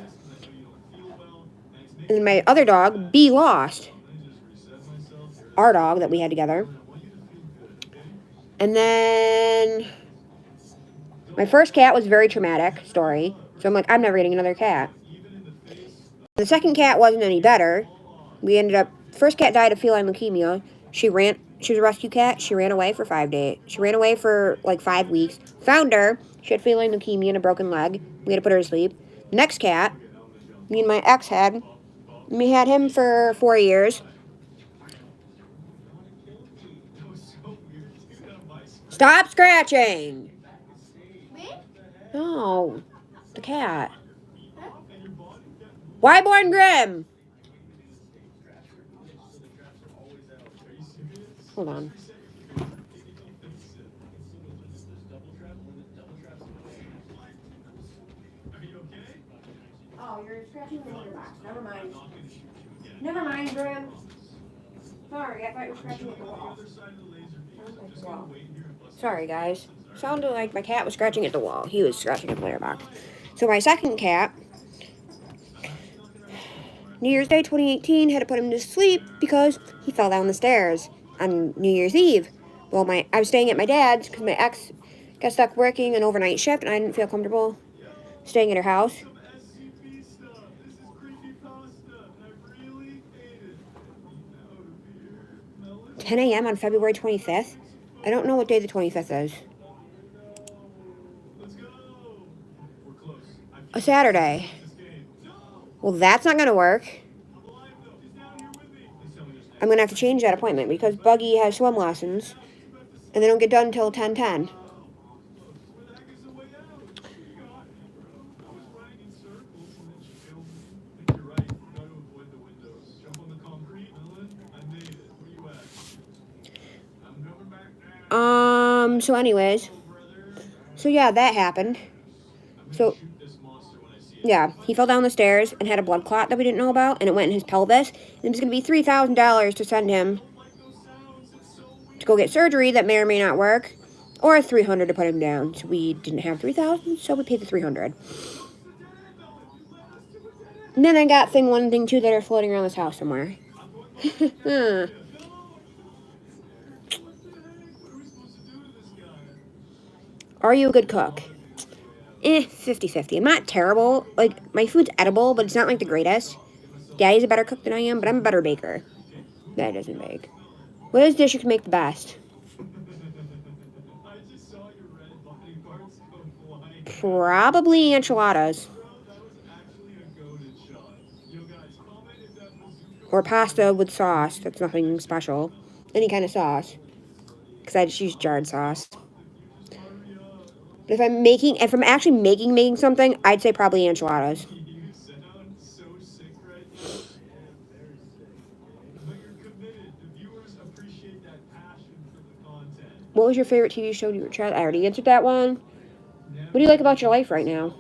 S1: And then my other dog, B, lost. Our dog that we had together. And then my first cat was a very traumatic story. So I'm like, I'm never getting another cat. The second cat wasn't any better. We ended up, first cat died of feline leukemia. She was a rescue cat. She ran away for 5 days. She ran away for like 5 weeks. Found her. She had feline leukemia and a broken leg. We had to put her to sleep. Next cat, me and my ex had. We had him for 4 years. Stop scratching!
S2: Me?
S1: No, the cat. Wyborn Grimm! Hold on. Oh, you're scratching the litter box. Never mind. Never mind, Grimm. Sorry, I thought you were scratching at the wall. Sorry, guys. Sounded like my cat was scratching at the wall. He was scratching at the litter box. So my second cat, New Year's Day 2018, had to put him to sleep because he fell down the stairs on New Year's Eve. Well, I was staying at my dad's because my ex got stuck working an overnight shift and I didn't feel comfortable staying at her house. 10 a.m. on February 25th? I don't know what day the 25th is. A Saturday. Well, that's not going to work. I'm going to have to change that appointment because Buggy has swim lessons and they don't get done until 10:10. So anyways. So yeah, that happened. So yeah, he fell down the stairs and had a blood clot that we didn't know about, and it went in his pelvis. And it was going to be $3,000 to send him to go get surgery that may or may not work, or $300 to put him down. So we didn't have $3,000, so we paid the $300. And then I got thing 1 and thing 2 that are floating around this house somewhere. Are you a good cook? 50-50. I'm not terrible. Like, my food's edible, but it's not like the greatest. Daddy's a better cook than I am, but I'm a better baker. Dad doesn't bake. What is dish you can make the best? Probably enchiladas. Or pasta with sauce. That's nothing special. Any kind of sauce. Because I just use jarred sauce. But if I'm actually making something, I'd say probably enchiladas. What was your favorite TV show you were child? I already answered that one. What do you like about your life right now?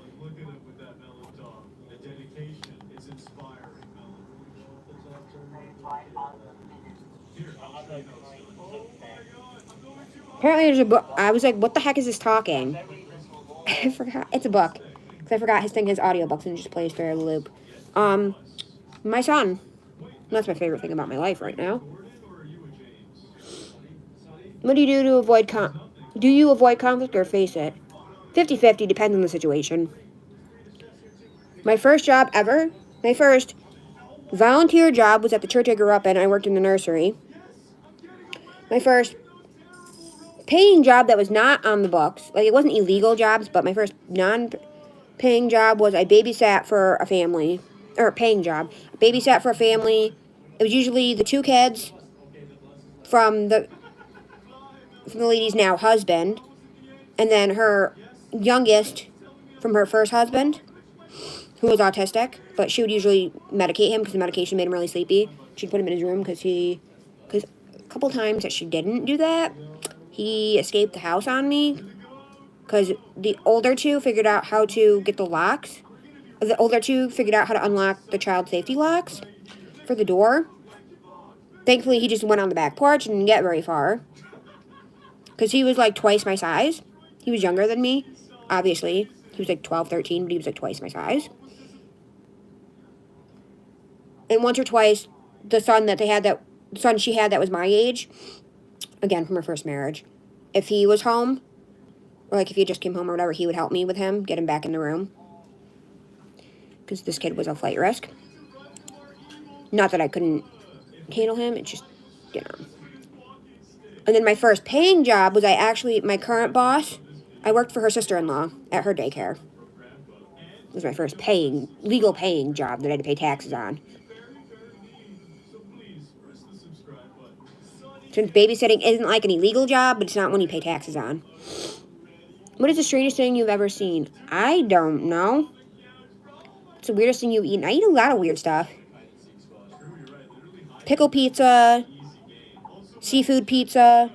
S1: Apparently there's a book. I was like, what the heck is this talking? I forgot. It's a book. Because I forgot his thing has audiobooks and it just plays through the loop. My son. That's my favorite thing about my life right now. What do you do to avoid do you avoid conflict or face it? 50-50, depends on the situation. My first job ever, my first volunteer job was at the church I grew up in. I worked in the nursery. My first paying job that was not on the books, like it wasn't illegal jobs, but my first non-paying job was I babysat for a family, or a paying job. I babysat for a family. It was usually the two kids from the lady's now husband, and then her youngest from her first husband, who was autistic, but she would usually medicate him because the medication made him really sleepy. She'd put him in his room because a couple times that she didn't do that, he escaped the house on me because the older two figured out how to get the locks. The older two figured out how to unlock the child safety locks for the door. Thankfully, he just went on the back porch and didn't get very far because he was like twice my size. He was younger than me, obviously. He was like 12, 13, but he was like twice my size. And once or twice, the son she had that was my age, again, from her first marriage, if he was home, or like if he just came home or whatever, he would help me with him, get him back in the room. Because this kid was a flight risk. Not that I couldn't handle him, it's just, you know. And then my first paying job was my current boss, I worked for her sister-in-law at her daycare. It was my first legal paying job that I had to pay taxes on. Since babysitting isn't like an illegal job, but it's not one you pay taxes on. What is the strangest thing you've ever seen? I don't know. It's the weirdest thing you've eaten. I eat a lot of weird stuff. Pickle pizza, seafood pizza.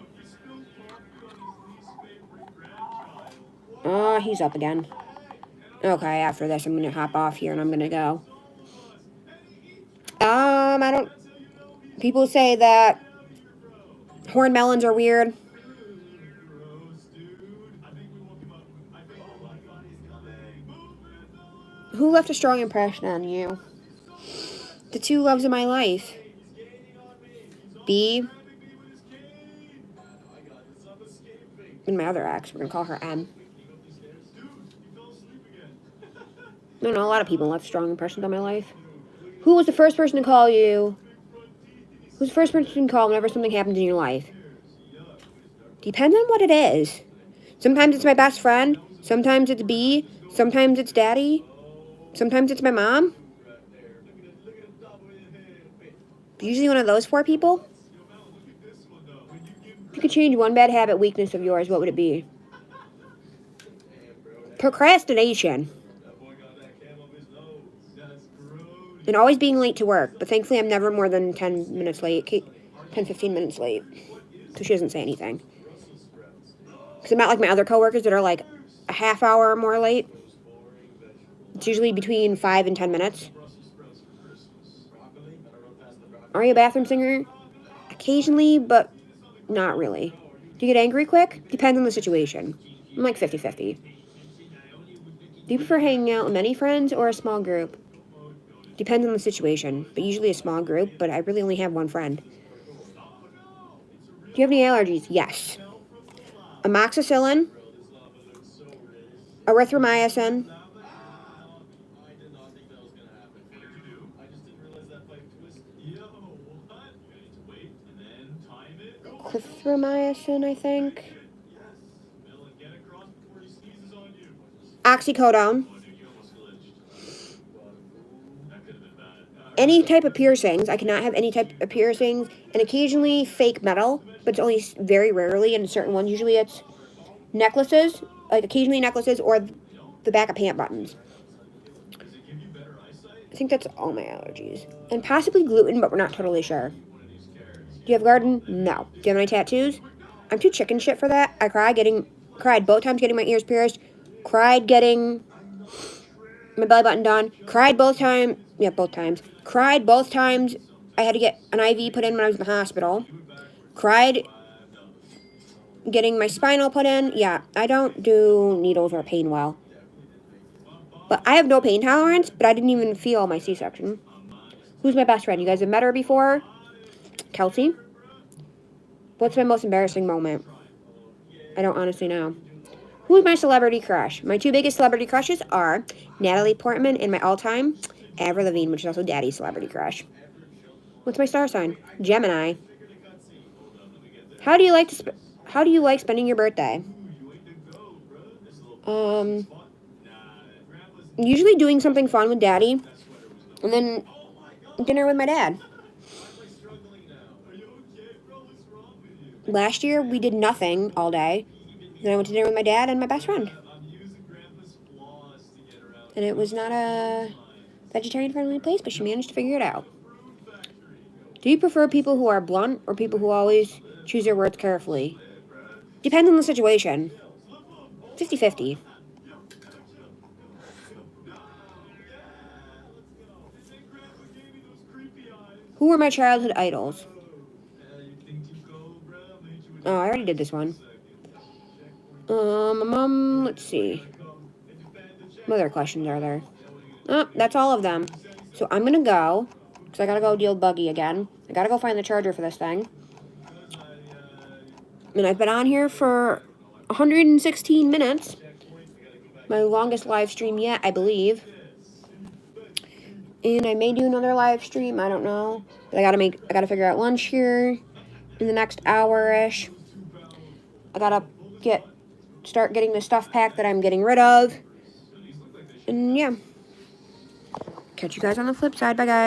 S1: Oh, he's up again. Okay, after this, I'm going to hop off here and I'm going to go. People say that horned melons are weird. Who left a strong impression on you? The two loves of my life. B. And my other ex. We're going to call her M. I don't know, a lot of people left strong impressions on my life. Who was the first person to call you? Who's the first person to call whenever something happens in your life? Depends on what it is. Sometimes it's my best friend. Sometimes it's B. Sometimes it's Daddy. Sometimes it's my mom. Usually one of those four people. If you could change one bad habit, weakness of yours, what would it be? Procrastination. And always being late to work. But thankfully I'm never more than 10 minutes late. 10, 15 minutes late. So she doesn't say anything. Because I'm not like my other coworkers that are like a half hour or more late. It's usually between 5 and 10 minutes. Are you a bathroom singer? Occasionally, but not really. Do you get angry quick? Depends on the situation. I'm like 50-50. Do you prefer hanging out with many friends or a small group? Depends on the situation, but usually a small group, but I really only have one friend. Do you have any allergies? Yes. Amoxicillin, erythromycin, clithromycin, I think, oxycodone, any type of piercings. I cannot have any type of piercings, and occasionally fake metal, but it's only very rarely, and certain ones. Usually it's necklaces, like occasionally necklaces, or the back of pant buttons. I think that's all my allergies. And possibly gluten, but we're not totally sure. Do you have a garden? No. Do you have any tattoos? I'm too chicken shit for that. I cried both times getting my ears pierced, cried getting my belly button done, cried both times I had to get an IV put in when I was in the hospital, cried getting my spinal put in. Yeah, I don't do needles or pain well. But I have no pain tolerance, but I didn't even feel my C-section. Who's my best friend? You guys have met her before? Kelsey? What's my most embarrassing moment? I don't honestly know. Who's my celebrity crush? My 2 biggest celebrity crushes are Natalie Portman and my all-time Avril Lavigne, which is also Daddy's celebrity crush. What's my star sign? Gemini. How do you like spending your birthday? Usually doing something fun with Daddy, and then dinner with my dad. Last year we did nothing all day. Then I went to dinner with my dad and my best friend. And it was not a vegetarian-friendly place, but she managed to figure it out. Do you prefer people who are blunt or people who always choose their words carefully? Depends on the situation. 50-50. Who were my childhood idols? Oh, I already did this one. Let's see. What other questions are there? Oh, that's all of them. So I'm gonna go, because I gotta go deal with Buggy again. I gotta go find the charger for this thing. And I've been on here for 116 minutes. My longest live stream yet, I believe. And I may do another live stream, I don't know. But I gotta figure out lunch here in the next hour-ish. I gotta start getting the stuff packed that I'm getting rid of. And yeah. Catch you guys on the flip side. Bye, guys.